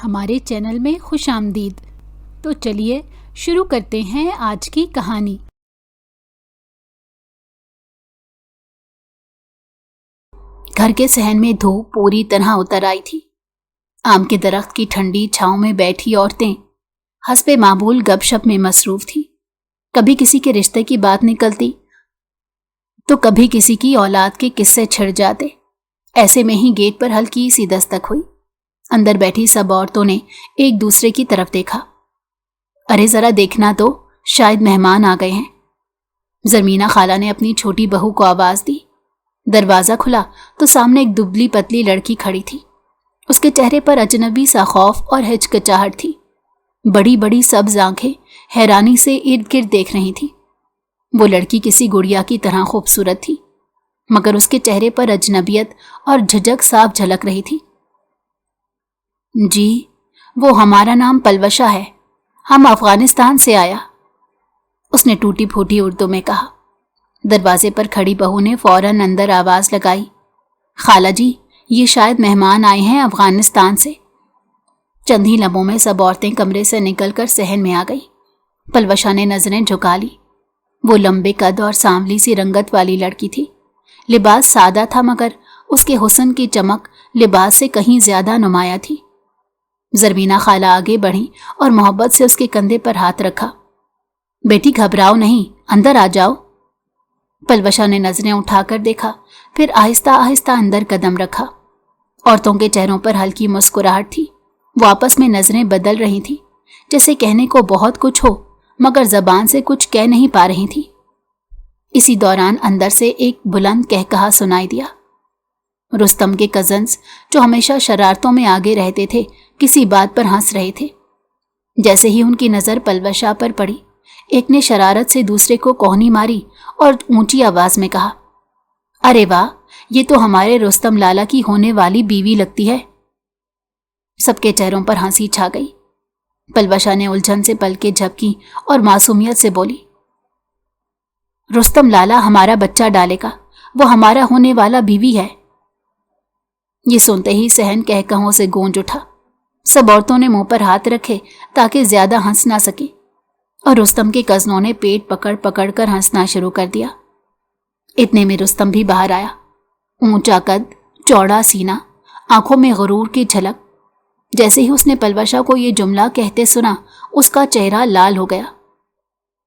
ہمارے چینل میں خوش آمدید۔ تو چلیے شروع کرتے ہیں آج کی کہانی۔ گھر کے صحن میں دھوپ پوری طرح اتر آئی تھی۔ آم کے درخت کی ٹھنڈی چھاؤں میں بیٹھی عورتیں حسب معمول گپ شپ میں مصروف تھی۔ کبھی کسی کے رشتے کی بات نکلتی تو کبھی کسی کی اولاد کے قصے چھڑ جاتے۔ ایسے میں ہی گیٹ پر ہلکی سی دستک ہوئی۔ اندر بیٹھی سب عورتوں نے ایک دوسرے کی طرف دیکھا۔ ارے ذرا دیکھنا تو، شاید مہمان آ گئے ہیں۔ زرمینہ خالہ نے اپنی چھوٹی بہو کو آواز دی۔ دروازہ کھلا تو سامنے ایک دبلی پتلی لڑکی کھڑی تھی۔ اس کے چہرے پر اجنبی سا خوف اور ہچکچاہٹ تھی۔ بڑی بڑی سبز آنکھیں حیرانی سے ارد گرد دیکھ رہی تھی۔ وہ لڑکی کسی گڑیا کی طرح خوبصورت تھی، مگر اس کے چہرے پر اجنبیت اور جھجک صاف جھلک رہی تھی۔ جی، وہ ہمارا نام پلوشا ہے، ہم افغانستان سے آیا، اس نے ٹوٹی پھوٹی اردو میں کہا۔ دروازے پر کھڑی بہو نے فوراً اندر آواز لگائی، خالہ جی، یہ شاید مہمان آئے ہیں افغانستان سے۔ چند ہی لمحوں میں سب عورتیں کمرے سے نکل کر صحن میں آ گئی۔ پلوشا نے نظریں جھکا لی۔ وہ لمبے قد اور سانولی سی رنگت والی لڑکی تھی۔ لباس سادہ تھا مگر اس کے حسن کی چمک لباس سے کہیں زیادہ نمایاں تھی۔ زرمینہ خالہ آگے بڑھی اور محبت سے اس کے کندھے پر ہاتھ رکھا۔ بیٹی گھبراؤ نہیں، اندر آ جاؤ۔ پلوشا نے نظریں اٹھا کر دیکھا، پھر آہستہ آہستہ اندر قدم رکھا۔ عورتوں کے چہروں پر ہلکی مسکراہٹ تھی۔ وہ آپس میں نظریں بدل رہی تھیں، جیسے کہنے کو بہت کچھ ہو مگر زبان سے کچھ کہہ نہیں پا رہی تھی۔ اسی دوران اندر سے ایک بلند کہکہا سنائی دیا۔ رستم کے کزنز جو ہمیشہ شرارتوں میں آگے رہتے تھے کسی بات پر ہنس رہے تھے۔ جیسے ہی ان کی نظر پلوشا پر پڑی، ایک نے شرارت سے دوسرے کو کوہنی ماری اور اونچی آواز میں کہا، ارے واہ، یہ تو ہمارے رستم لالا کی ہونے والی بیوی لگتی ہے۔ سب کے چہروں پر ہنسی چھا گئی۔ پلوشا نے الجھن سے پلکیں جھپکی اور معصومیت سے بولی، رستم لالا ہمارا بچہ ڈالے گا، وہ ہمارا ہونے والا بیوی ہے۔ یہ سنتے ہی صحن کہکہوں سے گونج اٹھا۔ سب عورتوں نے منہ پر ہاتھ رکھے تاکہ زیادہ ہنس نہ سکے، اور رستم کے کزنوں نے پیٹ پکڑ پکڑ کر ہنسنا شروع کر دیا۔ اتنے میں رستم بھی باہر آیا۔ اونچا قد، چوڑا سینہ، آنکھوں میں غرور کی جھلک۔ جیسے ہی اس نے پلوشا کو یہ جملہ کہتے سنا، اس کا چہرہ لال ہو گیا۔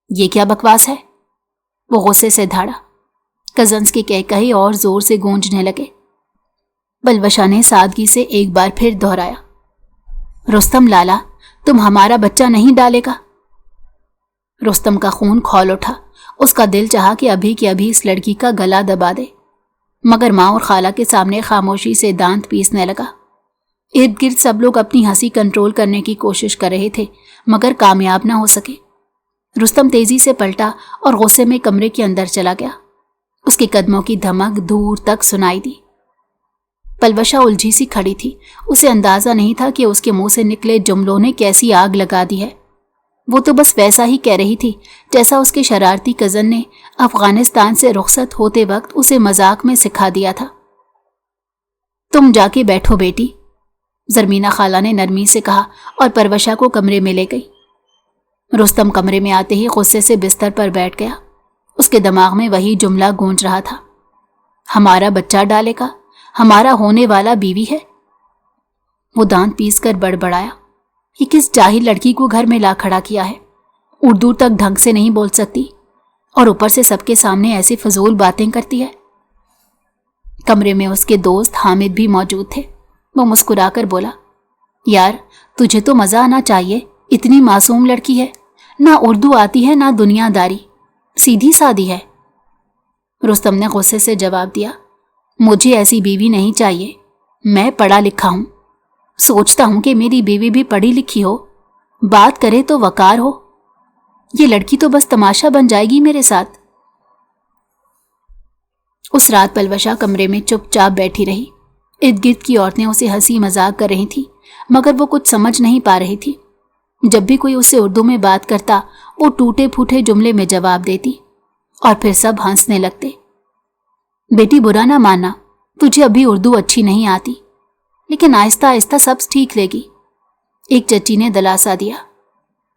یہ کیا بکواس ہے؟ وہ غصے سے دھاڑا۔ کزنز کے کہکہے اور زور سے گونجنے لگے۔ پلوشا نے سادگی سے ایک بار پھر دہرایا، رستم لالا، تم ہمارا بچہ نہیں ڈالے گا۔ رستم کا خون کھول اٹھا۔ اس کا دل چاہا کہ ابھی کے ابھی اس لڑکی کا گلا دبا دے، مگر ماں اور خالہ کے سامنے خاموشی سے دانت پیسنے لگا۔ ارد گرد سب لوگ اپنی ہنسی کنٹرول کرنے کی کوشش کر رہے تھے مگر کامیاب نہ ہو سکے۔ رستم تیزی سے پلٹا اور غصے میں کمرے کے اندر چلا گیا۔ اس کے قدموں کی دھمک دور تک سنائی دی۔ پلوشا الجھی سی کھڑی تھی۔ اسے اندازہ نہیں تھا کہ اس کے منہ سے نکلے جملوں نے کیسی آگ لگا دی ہے۔ وہ تو بس ویسا ہی کہہ رہی تھی جیسا اس کے شرارتی کزن نے افغانستان سے رخصت ہوتے وقت اسے مذاق میں سکھا دیا تھا۔ تم جا کے بیٹھو بیٹی، زرمینہ خالہ نے نرمی سے کہا اور پلوشا کو کمرے میں لے گئی۔ رستم کمرے میں آتے ہی غصے سے بستر پر بیٹھ گیا۔ اس کے دماغ میں وہی جملہ گونج رہا تھا، ہمارا بچہ ڈالے گا، ہمارا ہونے والا بیوی ہے۔ وہ دانت پیس کر بڑبڑایا، یہ کس جاہل لڑکی کو گھر میں لا کھڑا کیا ہے؟ اردو تک ڈھنگ سے نہیں بول سکتی اور اوپر سے سب کے سامنے ایسی فضول باتیں کرتی ہے۔ کمرے میں اس کے دوست حامد بھی موجود تھے۔ وہ مسکرا کر بولا، یار تجھے تو مزہ آنا چاہیے، اتنی معصوم لڑکی ہے، نہ اردو آتی ہے نہ دنیا داری، سیدھی سادی ہے۔ رستم نے غصے سے جواب دیا، مجھے ایسی بیوی نہیں چاہیے، میں پڑھا لکھا ہوں، سوچتا ہوں کہ میری بیوی بھی پڑھی لکھی ہو، بات کرے تو وقار ہو، یہ لڑکی تو بس تماشا بن جائے گی میرے ساتھ۔ اس رات پلوشا کمرے میں چپ چاپ بیٹھی رہی۔ ارد گرد کی عورتیں اسے ہنسی مذاق کر رہی تھیں مگر وہ کچھ سمجھ نہیں پا رہی تھی۔ جب بھی کوئی اسے اردو میں بات کرتا وہ ٹوٹے پھوٹے جملے میں جواب دیتی اور پھر سب ہنسنے لگتے۔ بیٹی برا نہ ماننا، تجھے ابھی اردو اچھی نہیں آتی، لیکن آہستہ آہستہ سب ٹھیک لے گی۔ एक चच्ची ने दिलासा दिया।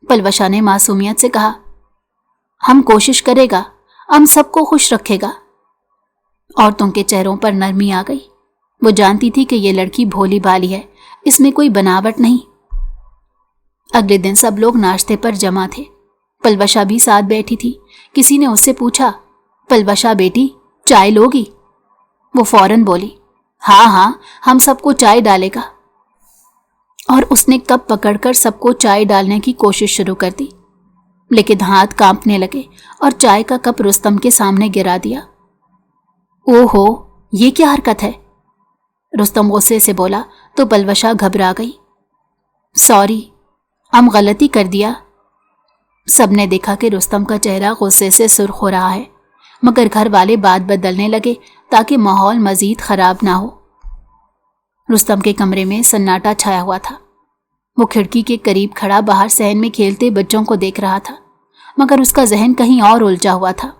पलवशा ने मासूमियत से कहा, हम कोशिश करेगा, हम सबको खुश रखेगा। औरतों के चेहरों पर नरमी आ गई। वो जानती थी कि ये लड़की भोली भाली है, इसमें कोई बनावट नहीं। अगले दिन सब लोग नाश्ते पर जमा थे। पलवशा भी साथ बैठी थी। किसी ने उससे पूछा, पलवशा बेटी चाय लोगी? वो फौरन बोली, हाँ हाँ, हम सबको चाय डालेगा। और उसने कप पकड़कर सबको चाय डालने की कोशिश शुरू कर दी, लेकिन हाथ कांपने लगे और चाय का कप रुस्तम के सामने गिरा दिया। ओहो, ये क्या हरकत है? रुस्तम गुस्से से बोला तो पलवशा घबरा गई। सॉरी, हम गलती कर दिया। सबने देखा कि रुस्तम का चेहरा गुस्से से सुर्ख हो रहा है, मगर घर वाले बात बदलने लगे ताकि माहौल मजीद खराब ना हो। रुस्तम के कमरे में सन्नाटा छाया हुआ था। वो खिड़की के करीब खड़ा बाहर सहन में खेलते बच्चों को देख रहा था, मगर उसका जहन कहीं और उलझा हुआ था।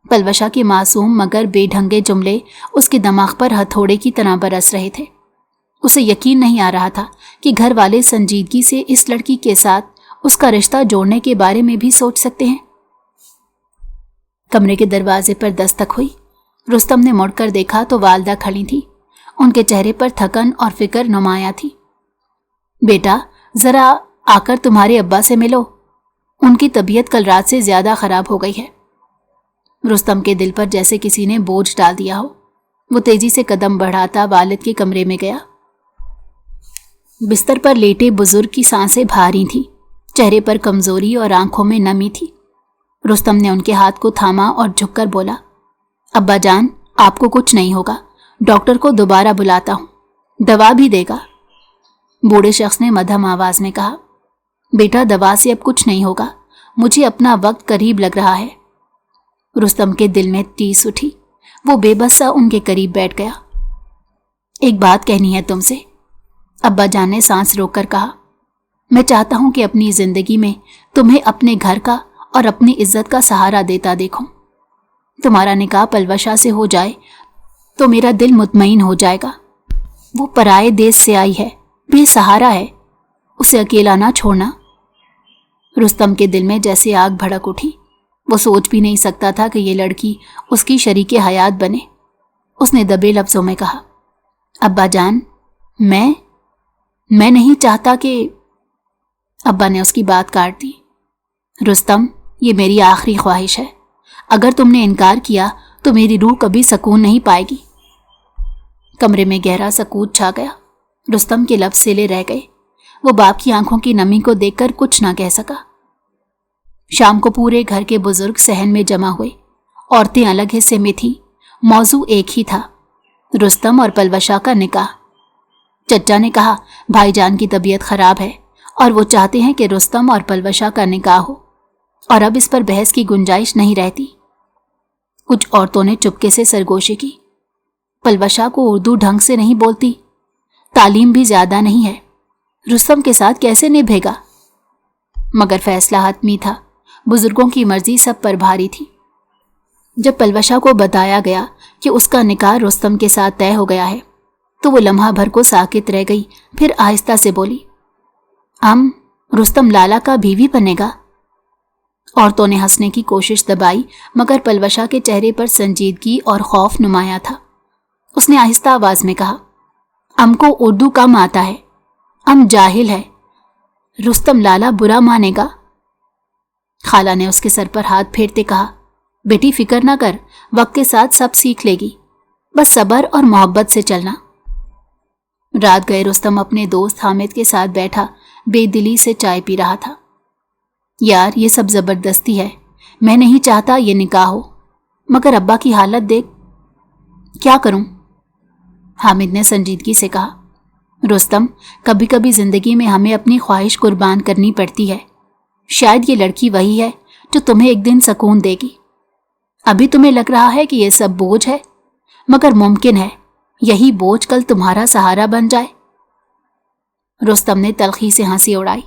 पलवशा के मासूम मगर बेढंगे जुमले उसके दिमाग पर हथौड़े की तरह बरस रहे थे। उसे यकीन नहीं आ रहा था कि घर वाले संजीदगी से इस लड़की के साथ उसका रिश्ता जोड़ने के बारे में भी सोच सकते हैं। कमरे के दरवाजे पर दस्तक हुई। रुस्तम ने मुड़कर देखा तो वालदा खड़ी थी। उनके चेहरे पर थकन और फिक्र नुमाया थी। बेटा, जरा आकर तुम्हारे अब्बा से मिलो, उनकी तबीयत कल रात से ज्यादा खराब हो गई है। रुस्तम के दिल पर जैसे किसी ने बोझ डाल दिया हो। वो तेजी से कदम बढ़ाता वालिद के कमरे में गया। बिस्तर पर लेटे बुजुर्ग की सांसें भारी थीं, चेहरे पर कमजोरी और आंखों में नमी थी। रुस्तम ने उनके हाथ को थामा और झुककर बोला, अब्बा जान, आपको कुछ नहीं होगा, डॉक्टर को दोबारा बुलाता हूं, दवा भी देगा। बूढ़े शख्स ने मध्यम आवाज में कहा, बेटा दवा से अब कुछ नहीं होगा, मुझे अपना वक्त करीब लग रहा है। रुस्तम के दिल में टीस उठी। वो बेबस सा उनके करीब बैठ गया। एक बात कहनी है तुमसे, अब्बा जान ने सांस रोककर कहा। मैं चाहता हूं कि अपनी जिंदगी में तुम्हें अपने घर का और अपनी इज्जत का सहारा देता देखूं। तुम्हारा निकाह पलवशा से हो जाए तो मेरा दिल मुतमईन हो जाएगा। वो पराए देश से आई है, बेसहारा है, उसे अकेला ना छोड़ना। रुस्तम के दिल में जैसे आग भड़क उठी। वो सोच भी नहीं सकता था कि ये लड़की उसकी शरीके हयात बने। उसने दबे लफ्जों में कहा, अब्बा जान, मैं नहीं चाहता कि। अब्बा ने उसकी बात काट दी। रुस्तम, ये मेरी आखिरी ख्वाहिश है। अगर तुमने इनकार किया तो मेरी रूह कभी सुकून नहीं पाएगी। कमरे में गहरा सकूत छा गया। रुस्तम के लफ्ज सिले रह गए। वो बाप की आंखों की नमी को देखकर कुछ ना कह सका। शाम को पूरे घर के बुजुर्ग सहन में जमा हुए। औरतें अलग हिस्से में थीं, मौजू एक ही था, रुस्तम और पलवशा का निकाह। चच्चा ने कहा, भाईजान की तबीयत खराब है और वो चाहते हैं कि रुस्तम और पलवशा का निकाह हो, और अब इस पर बहस की गुंजाइश नहीं रहती। कुछ औरतों ने चुपके से सरगोशी की। पलवशा को उर्दू ढंग से नहीं बोलती, तालीम भी ज्यादा नहीं है, रुस्तम के साथ कैसे निभेगा? मगर फैसला हतमी था। बुजुर्गों की मर्जी सब पर भारी थी। जब पलवशा को बताया गया कि उसका निकाह रुस्तम के साथ तय हो गया है तो वो लम्हा भर को साकित रह गई। फिर आहिस्ता से बोली, रुस्तम लाला का बीवी बनेगा? औरतों ने हंसने की कोशिश दबाई, मगर पलवशा के चेहरे पर संजीदगी और खौफ नुमाया था। उसने आहिस्ता आवाज में कहा, हमको उर्दू कम आता है, हम जाहिल है, रुस्तम लाला बुरा मानेगा। खाला ने उसके सर पर हाथ फेरते कहा, बेटी फिक्र ना कर, वक्त के साथ सब सीख लेगी, बस सब्र और मोहब्बत से चलना। रात गए रुस्तम अपने दोस्त हामिद के साथ बैठा बेदिली से चाय पी रहा था। यार, ये सब जबरदस्ती है, मैं नहीं चाहता ये निकाह हो, मगर अब्बा की हालत देख, क्या करूं? हामिद ने संजीदगी से कहा, रुस्तम, कभी कभी जिंदगी में हमें अपनी ख्वाहिश कुर्बान करनी पड़ती है। शायद ये लड़की वही है जो तुम्हें एक दिन सुकून देगी। अभी तुम्हें लग रहा है कि ये सब बोझ है, मगर मुमकिन है यही बोझ कल तुम्हारा सहारा बन जाए। रुस्तम ने तलखी से हंसी उड़ाई।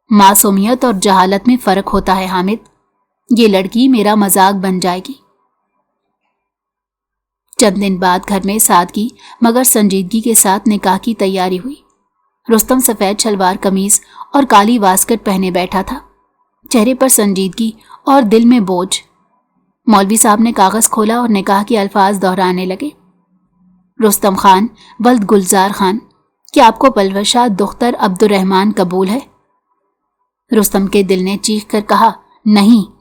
मासूमियत और जहालत में फर्क होता है हामिद, ये लड़की मेरा मजाक बन जाएगी। चंद दिन बाद घर में सादगी मगर संजीदगी के साथ निकाह की तैयारी हुई। رستم سفید شلوار قمیض اور کالی واسکٹ پہنے بیٹھا تھا، چہرے پر سنجیدگی اور دل میں بوجھ۔ مولوی صاحب نے کاغذ کھولا اور نکاح کے الفاظ دہرانے لگے۔ رستم خان ولد گلزار خان، کیا آپ کو پلوشہ دختر عبد الرحمن قبول ہے؟ رستم کے دل نے چیخ کر کہا، نہیں،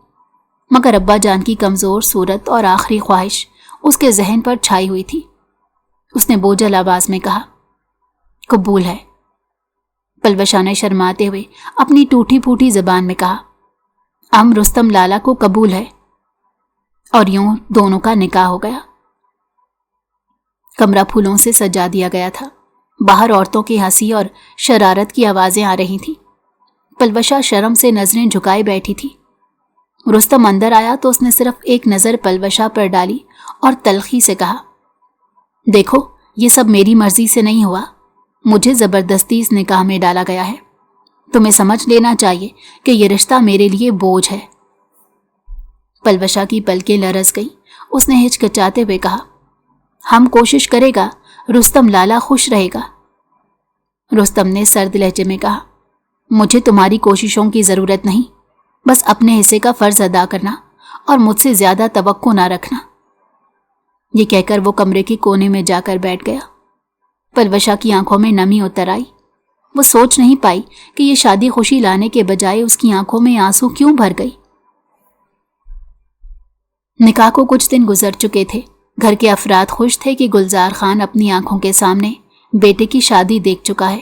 مگر ابا جان کی کمزور صورت اور آخری خواہش اس کے ذہن پر چھائی ہوئی تھی۔ اس نے بوجھل آواز میں کہا، قبول ہے۔ پلوشہ نے شرماتے ہوئے اپنی ٹوٹی پھوٹی زبان میں کہا، رستم لالا کو قبول ہے، اور یوں دونوں کا نکاح ہو گیا۔ کمرہ پھولوں سے سجا دیا گیا تھا، باہر عورتوں کی ہنسی اور شرارت کی آوازیں آ رہی تھیں۔ پلوشہ شرم سے نظریں جھکائے بیٹھی تھی۔ رستم اندر آیا تو اس نے صرف ایک نظر پلوشہ پر ڈالی اور تلخی سے کہا، دیکھو، یہ سب میری مرضی سے نہیں ہوا، مجھے زبردستی اس نکاح میں ڈالا گیا ہے۔ تمہیں سمجھ لینا چاہیے کہ یہ رشتہ میرے لیے بوجھ ہے۔ پلوشہ کی پلکیں لرز گئیں۔ اس نے ہچکچاتے ہوئے کہا، ہم کوشش کرے گا، رستم لالا خوش رہے گا۔ رستم نے سرد لہجے میں کہا، مجھے تمہاری کوششوں کی ضرورت نہیں، بس اپنے حصے کا فرض ادا کرنا اور مجھ سے زیادہ توقع نہ رکھنا۔ یہ کہہ کر وہ کمرے کے کونے میں جا کر بیٹھ گیا۔ پلوشہ کی آنکھوں میں نمی اتر آئی۔ وہ سوچ نہیں پائی کہ یہ شادی خوشی لانے کے بجائے اس کی آنکھوں میں آنسو کیوں بھر گئی۔ نکاح کو کچھ دن گزر چکے تھے۔ گھر کے افراد خوش تھے کہ گلزار خان اپنی آنکھوں کے سامنے بیٹے کی شادی دیکھ چکا ہے،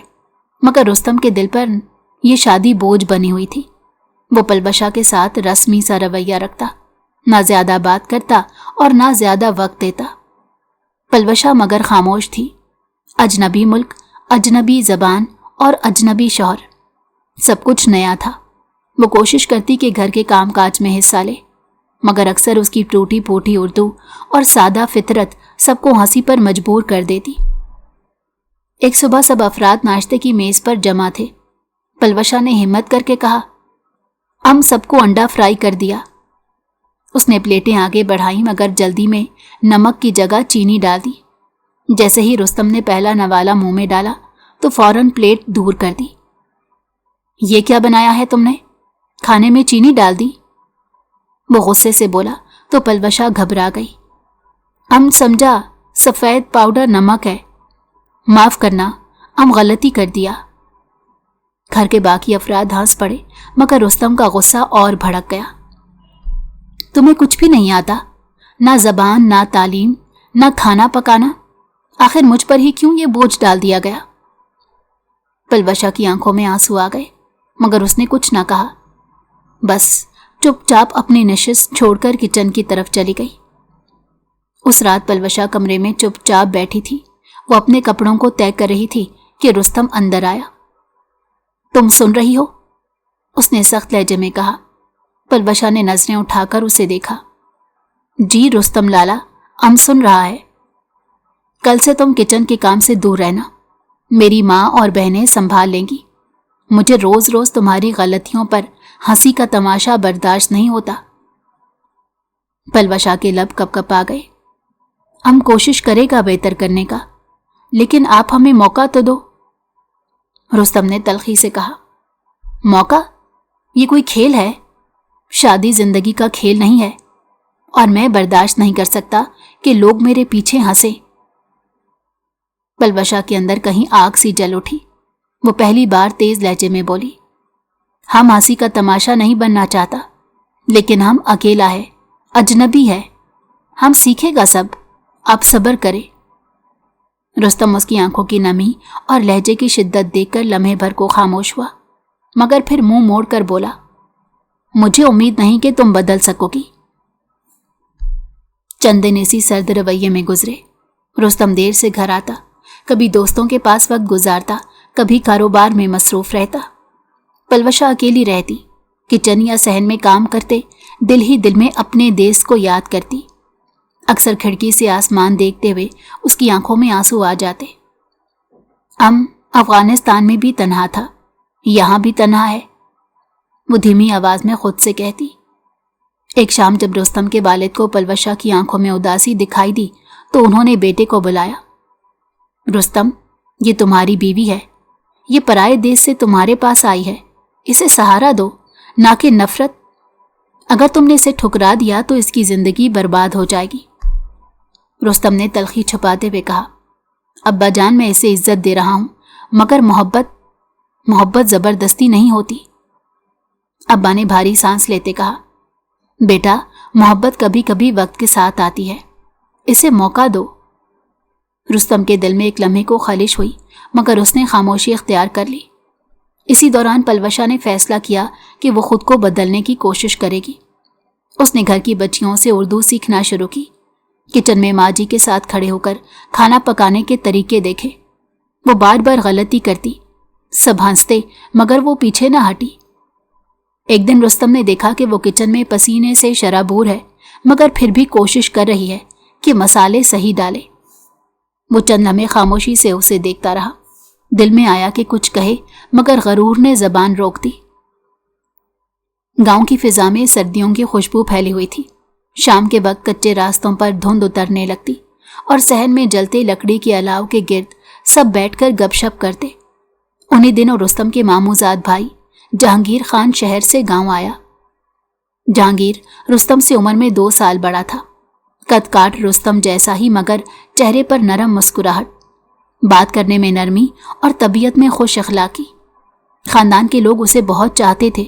مگر رستم کے دل پر یہ شادی بوجھ بنی ہوئی تھی۔ وہ پلوشہ کے ساتھ رسمی سا رویہ رکھتا، نہ زیادہ بات کرتا اور نہ زیادہ وقت دیتا۔ پلوشہ مگر خاموش تھی۔ اجنبی ملک، اجنبی زبان اور اجنبی شوہر، سب کچھ نیا تھا۔ وہ کوشش کرتی کہ گھر کے کام کاج میں حصہ لے، مگر اکثر اس کی ٹوٹی پھوٹی اردو اور سادہ فطرت سب کو ہنسی پر مجبور کر دیتی۔ ایک صبح سب افراد ناشتے کی میز پر جمع تھے۔ پلوشہ نے ہمت کر کے کہا، ہم سب کو انڈا فرائی کر دیا۔ اس نے پلیٹیں آگے بڑھائیں مگر جلدی میں نمک کی جگہ چینی ڈال دی۔ جیسے ہی رستم نے پہلا نوالا منہ میں ڈالا تو فوراً پلیٹ دور کر دی۔ یہ کیا بنایا ہے تم نے؟ کھانے میں چینی ڈال دی؟ وہ غصے سے بولا تو پلوشہ گھبرا گئی۔ ہم سمجھا سفید پاؤڈر نمک ہے، معاف کرنا، ہم غلطی کر دیا۔ گھر کے باقی افراد ہنس پڑے مگر رستم کا غصہ اور بھڑک گیا۔ تمہیں کچھ بھی نہیں آتا، نہ زبان، نہ تعلیم، نہ کھانا پکانا، آخر مجھ پر ہی کیوں یہ بوجھ ڈال دیا گیا؟ پلوشہ کی آنکھوں میں آنسو آ گئے مگر اس نے کچھ نہ کہا، بس چپ چاپ اپنی نشست چھوڑ کر کچن کی طرف چلی گئی۔ اس رات پلوشہ کمرے میں چپ چاپ بیٹھی تھی۔ وہ اپنے کپڑوں کو طے کر رہی تھی کہ رستم اندر آیا۔ تم سن رہی ہو؟ اس نے سخت لہجے میں کہا۔ پلوشہ نے نظریں اٹھا کر اسے دیکھا۔ جی رستم لالا، ہم سن رہا ہے۔ کل سے تم کچن کے کام سے دور رہنا، میری ماں اور بہنیں سنبھال لیں گی۔ مجھے روز روز تمہاری غلطیوں پر ہنسی کا تماشا برداشت نہیں ہوتا۔ پلوشہ کے لب کپ کپ آ گئے۔ ہم کوشش کرے گا بہتر کرنے کا، لیکن آپ ہمیں موقع تو دو۔ رستم نے تلخی سے کہا، موقع؟ یہ کوئی کھیل ہے؟ شادی زندگی کا کھیل نہیں ہے، اور میں برداشت نہیں کر سکتا کہ لوگ میرے پیچھے ہنسیں۔ پلوشہ کے اندر کہیں آگ سی جل اٹھی۔ وہ پہلی بار تیز لہجے میں بولی، ہم ہنسی کا تماشا نہیں بننا چاہتا، لیکن ہم اکیلا ہے، اجنبی ہے، ہم سیکھے گا سب، آپ صبر کرے۔ رستم اس کی آنکھوں کی نمی اور لہجے کی شدت دیکھ کر لمحے بھر کو خاموش ہوا، مگر پھر منہ موڑ کر بولا، مجھے امید نہیں کہ تم بدل سکو گی۔ چند دن اسی سرد رویے میں گزرے۔ رستم دیر سے گھر آتا، کبھی دوستوں کے پاس وقت گزارتا، کبھی کاروبار میں مصروف رہتا۔ پلوشہ اکیلی رہتی، کچن یا صحن میں کام کرتے دل ہی دل میں اپنے دیس کو یاد کرتی۔ اکثر کھڑکی سے آسمان دیکھتے ہوئے اس کی آنکھوں میں آنسو آ جاتے۔ افغانستان میں بھی تنہا تھا، یہاں بھی تنہا ہے، وہ دھیمی آواز میں خود سے کہتی۔ ایک شام جب رستم کے والد کو پلوشہ کی آنکھوں میں اداسی دکھائی دی تو انہوں نے بیٹے کو بلایا۔ رستم، یہ تمہاری بیوی ہے، یہ پرائے دیش سے تمہارے پاس آئی ہے، اسے سہارا دو، نہ کہ نفرت۔ اگر تم نے اسے ٹھکرا دیا تو اس کی زندگی برباد ہو جائے گی۔ رستم نے تلخی چھپاتے ہوئے کہا، ابا جان میں اسے عزت دے رہا ہوں، مگر محبت زبردستی نہیں ہوتی۔ ابا نے بھاری سانس لیتے کہا، بیٹا محبت کبھی کبھی وقت کے ساتھ آتی ہے، اسے موقع دو۔ رستم کے دل میں ایک لمحے کو خلش ہوئی، مگر اس نے خاموشی اختیار کر لی۔ اسی دوران پلوشا نے فیصلہ کیا کہ وہ خود کو بدلنے کی کوشش کرے گی۔ اس نے گھر کی بچیوں سے اردو سیکھنا شروع کی، کچن میں ماں جی کے ساتھ کھڑے ہو کر کھانا پکانے کے طریقے دیکھے۔ وہ بار بار غلطی کرتی، سب ہنستے مگر وہ پیچھے نہ ہٹی۔ ایک دن رستم نے دیکھا کہ وہ کچن میں پسینے سے شرابور ہے، مگر پھر بھی کوشش کر رہی ہے کہ مسالے صحیح ڈالے۔ وہ چند لمحے خاموشی سے اسے دیکھتا رہا، دل میں آیا کہ کچھ کہے، مگر غرور نے زبان روک دی۔ گاؤں کی فضا میں سردیوں کی خوشبو پھیلی ہوئی تھی۔ شام کے وقت کچے راستوں پر دھند اترنے لگتی اور صحن میں جلتے لکڑی کے الاؤ کے گرد سب بیٹھ کر گپ شپ کرتے۔ انہی دنوں رستم کے ماموزاد بھائی جہانگیر خان شہر سے گاؤں آیا۔ جہانگیر رستم سے عمر میں 2 سال بڑا تھا، قد کاٹ رستم جیسا ہی، مگر چہرے پر نرم مسکراہٹ، بات کرنے میں نرمی اور طبیعت میں خوش اخلاقی۔ خاندان کے لوگ اسے بہت چاہتے تھے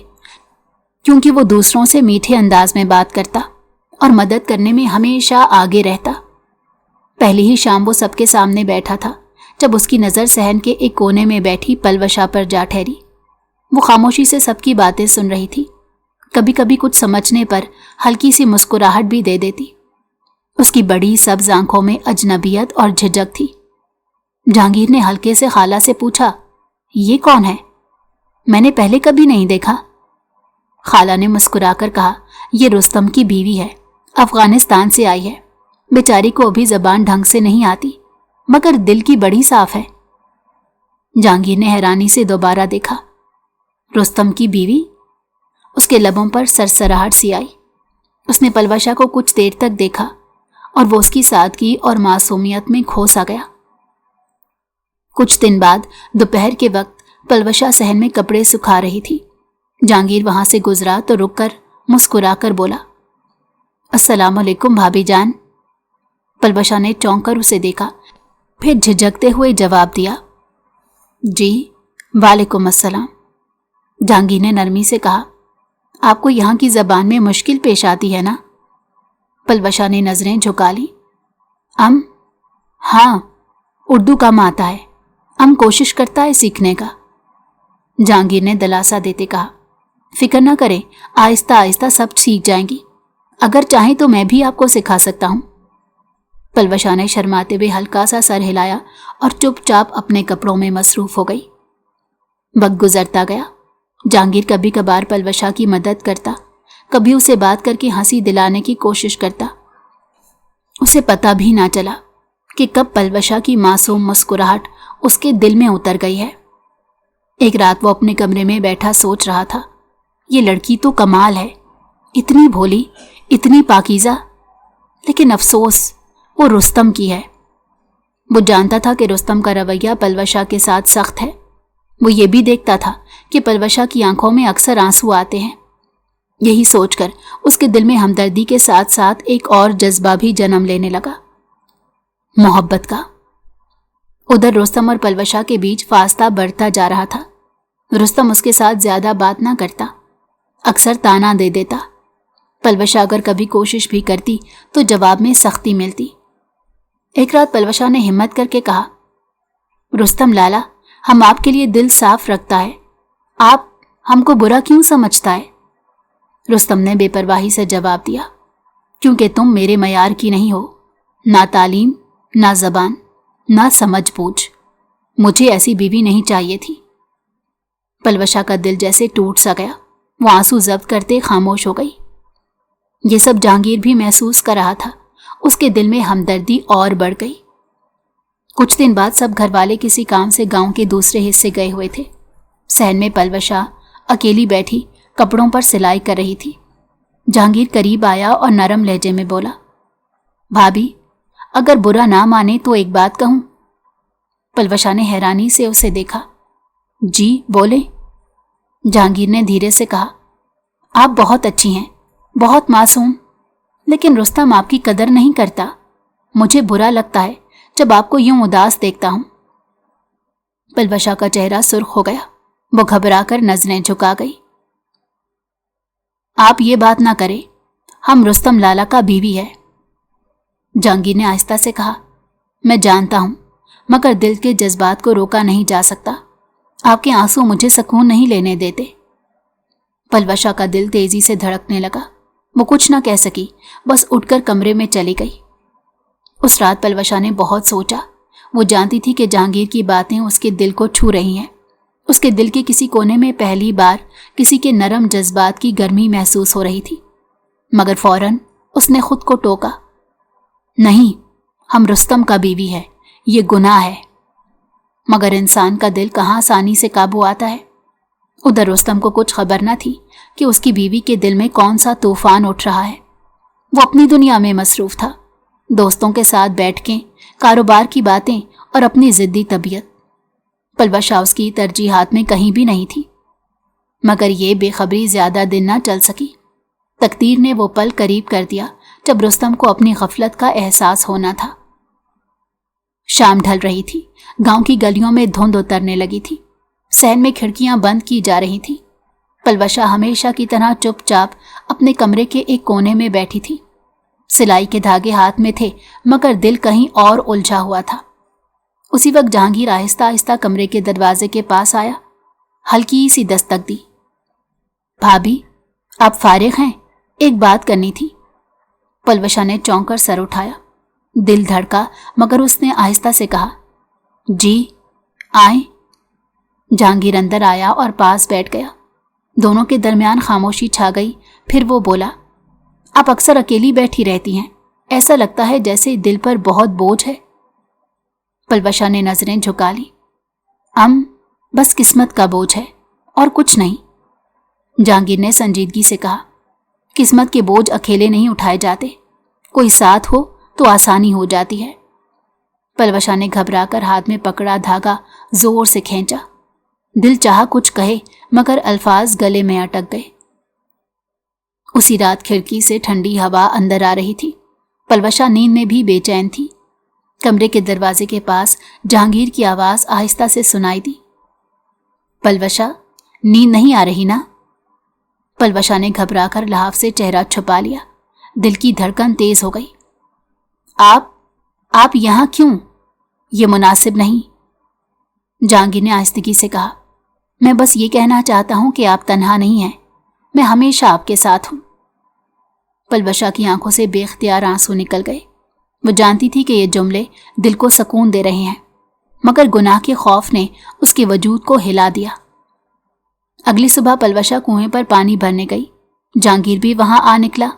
کیونکہ وہ دوسروں سے میٹھے انداز میں بات کرتا اور مدد کرنے میں ہمیشہ آگے رہتا۔ پہلی ہی شام وہ سب کے سامنے بیٹھا تھا جب اس کی نظر صحن کے ایک کونے میں بیٹھی پلوشا پر جا ٹھہری۔ وہ خاموشی سے سب کی باتیں سن رہی تھی، کبھی کبھی کچھ سمجھنے پر ہلکی سی مسکراہٹ بھی دے دیتی۔ اس کی بڑی سبز آنکھوں میں اجنبیت اور جھجک تھی۔ جہانگیر نے ہلکے سے خالہ سے پوچھا، یہ کون ہے؟ میں نے پہلے کبھی نہیں دیکھا۔ خالہ نے مسکرا کر کہا، یہ رستم کی بیوی ہے، افغانستان سے آئی ہے، بیچاری کو ابھی زبان ڈھنگ سے نہیں آتی، مگر دل کی بڑی صاف ہے۔ جہانگیر نے حیرانی سے دوبارہ دیکھا، رستم کی بیوی؟ اس کے لبوں پر سرسراہٹ سی آئی۔ اس نے پلوشا کو کچھ دیر تک دیکھا اور وہ اس کی سادگی اور معصومیت میں کھو سا گیا۔ کچھ دن بعد دوپہر کے وقت پلوشا صحن میں کپڑے سکھا رہی تھی۔ جہانگیر وہاں سے گزرا تو رک کر مسکرا کر بولا، السلام علیکم بھابھی جان۔ پلوشا نے چونک کر اسے دیکھا، پھر جھجکتے ہوئے جواب دیا، جی وعلیکم السلام۔ جہانگیر نے نرمی سے کہا، آپ کو یہاں کی زبان میں مشکل پیش آتی ہے نا؟ پلوشا نے نظریں جھکا لی، ہاں اردو کم آتا ہے، کوشش کرتا ہے سیکھنے کا۔ جہانگیر نے دلاسا دیتے کہا، فکر نہ کریں، آہستہ آہستہ سب سیکھ جائیں گی، اگر چاہیں تو میں بھی آپ کو سکھا سکتا ہوں۔ پلوشا نے شرماتے ہوئے ہلکا سا سر ہلایا اور چپ چاپ اپنے کپڑوں میں مصروف ہو گئی۔ وقت گزرتا گیا۔ جہانگیر کبھی کبھار پلوشا کی مدد کرتا، کبھی اسے بات کر کے ہنسی دلانے کی کوشش کرتا۔ اسے پتہ بھی نہ چلا کہ کب پلوشا کی معصوم مسکراہٹ اس کے دل میں اتر گئی ہے۔ ایک رات وہ اپنے کمرے میں بیٹھا سوچ رہا تھا، یہ لڑکی تو کمال ہے، اتنی بھولی، اتنی پاکیزہ، لیکن افسوس وہ رستم کی ہے۔ وہ جانتا تھا کہ رستم کا رویہ پلوشا کے ساتھ سخت ہے۔ وہ یہ بھی دیکھتا تھا کہ پلوشا کی آنکھوں میں اکثر آنسو آتے ہیں۔ یہی سوچ کر اس کے دل میں ہمدردی کے ساتھ ساتھ ایک اور جذبہ بھی جنم لینے لگا، محبت کا۔ ادھر رستم اور پلوشا کے بیچ فاصلہ بڑھتا جا رہا تھا۔ رستم اس کے ساتھ زیادہ بات نہ کرتا، اکثر تانا دے دیتا۔ پلوشا اگر کبھی کوشش بھی کرتی تو جواب میں سختی ملتی۔ ایک رات پلوشا نے ہمت کر کے کہا، رستم لالا، ہم آپ کے لیے دل صاف رکھتا ہے، آپ ہم کو برا کیوں سمجھتا ہے؟ رستم نے بے پرواہی سے جواب دیا، کیونکہ تم میرے معیار کی نہیں ہو، نہ تعلیم، نہ زبان، نہ سمجھ بوجھ، مجھے ایسی بیوی نہیں چاہیے تھی۔ پلوشا کا دل جیسے ٹوٹ سا گیا، وہ آنسو ضبط کرتے خاموش ہو گئی۔ یہ سب جہانگیر بھی محسوس کر رہا تھا، اس کے دل میں ہمدردی اور بڑھ گئی۔ کچھ دن بعد سب گھر والے کسی کام سے گاؤں کے دوسرے حصے گئے ہوئے تھے۔ صحن میں پلوشا اکیلی بیٹھی کپڑوں پر سلائی کر رہی تھی۔ جہانگیر قریب آیا اور نرم لہجے میں بولا، بھابھی اگر برا نہ مانے تو ایک بات کہوں؟ پلوشا نے حیرانی سے اسے دیکھا۔ जी बोले। जहांगीर ने धीरे से कहा, आप बहुत अच्छी हैं, बहुत मासूम, लेकिन रुस्तम आपकी कदर नहीं करता। मुझे बुरा लगता है जब आपको यूं उदास देखता हूं। पलवशा का चेहरा सुर्ख हो गया। वो घबराकर नजरें झुका गई। आप ये बात ना करें, हम रुस्तम लाला का बीवी है। जहांगीर ने आहिस्ता से कहा, मैं जानता हूं, मगर दिल के जज्बात को रोका नहीं जा सकता। आपके आंसू मुझे सुकून नहीं लेने देते। पलवशा का दिल तेजी से धड़कने लगा। वो कुछ ना कह सकी, बस उठकर कमरे में चली गई। उस रात पलवशा ने बहुत सोचा। वो जानती थी कि जहांगीर की बातें उसके दिल को छू रही हैं। उसके दिल के किसी कोने में पहली बार किसी के नरम जज्बात की गर्मी महसूस हो रही थी। मगर फौरन उसने खुद को टोका, नहीं, हम रुस्तम का बीवी है, ये गुनाह है। मगर इंसान का दिल कहाँ आसानी से काबू आता है। उधर रुस्तम को कुछ खबर न थी कि उसकी बीवी के दिल में कौन सा तूफान उठ रहा है। वो अपनी दुनिया में मसरूफ था, दोस्तों के साथ बैठ के कारोबार की बातें और अपनी जिद्दी तबीयत। पलवशा उसकी तरजीहात में कहीं भी नहीं थी। मगर ये बेखबरी ज्यादा दिन न चल सकी। तकदीर ने वो पल करीब कर दिया जब रुस्तम को अपनी गफलत का एहसास होना था। शाम ढल रही थी। गांव की गलियों में धुंध उतरने लगी थी। सहन में खिड़कियां बंद की जा रही थी। पलवशा हमेशा की तरह चुपचाप अपने कमरे के एक कोने में बैठी थी। सिलाई के धागे हाथ में थे, मगर दिल कहीं और उलझा हुआ था। उसी वक्त जहांगीर आहिस्ता आहिस्ता कमरे के दरवाजे के पास आया। हल्की सी दस्तक दी। भाभी, आप फारिग हैं? एक बात करनी थी। पलवशा ने चौंक कर सर उठाया। दिल धड़का, मगर उसने आहिस्ता से कहा, जी आए। जहांगीर अंदर आया और पास बैठ गया। दोनों के दरमियान खामोशी छा गई। फिर वो बोला, आप अक्सर अकेली बैठी रहती हैं, ऐसा लगता है जैसे दिल पर बहुत बोझ है। पलवशा ने नजरें झुका ली। बस किस्मत का बोझ है और कुछ नहीं। जहांगीर ने संजीदगी से कहा, किस्मत के बोझ अकेले नहीं उठाए जाते, कोई साथ हो तो आसानी हो जाती है। पलवशा ने घबराकर हाथ में पकड़ा धागा जोर से खींचा। दिल चाहा कुछ कहे, मगर अल्फाज गले में अटक गए। उसी रात खिड़की से ठंडी हवा अंदर आ रही थी। पलवशा नींद में भी बेचैन थी। कमरे के दरवाजे के पास जहांगीर की आवाज आहिस्ता से सुनाई दी, पलवशा, नींद नहीं आ रही ना? पलवशा ने घबराकर लहाफ से चेहरा छुपा लिया। दिल की धड़कन तेज हो गई। आप यहां क्यों? ये मुनासिब नहीं। जहांगीर ने आहिस्तगी से कहा, मैं बस ये कहना चाहता हूं कि आप तन्हा नहीं हैं, मैं हमेशा आपके साथ हूं। पलवशा की आंखों से बेख्तियार आंसू निकल गए। वो जानती थी कि ये जुमले दिल को सुकून दे रहे हैं, मगर गुनाह के खौफ ने उसके वजूद को हिला दिया। अगली सुबह पलवशा कुएं पर पानी भरने गई। जहांगीर भी वहां आ निकला।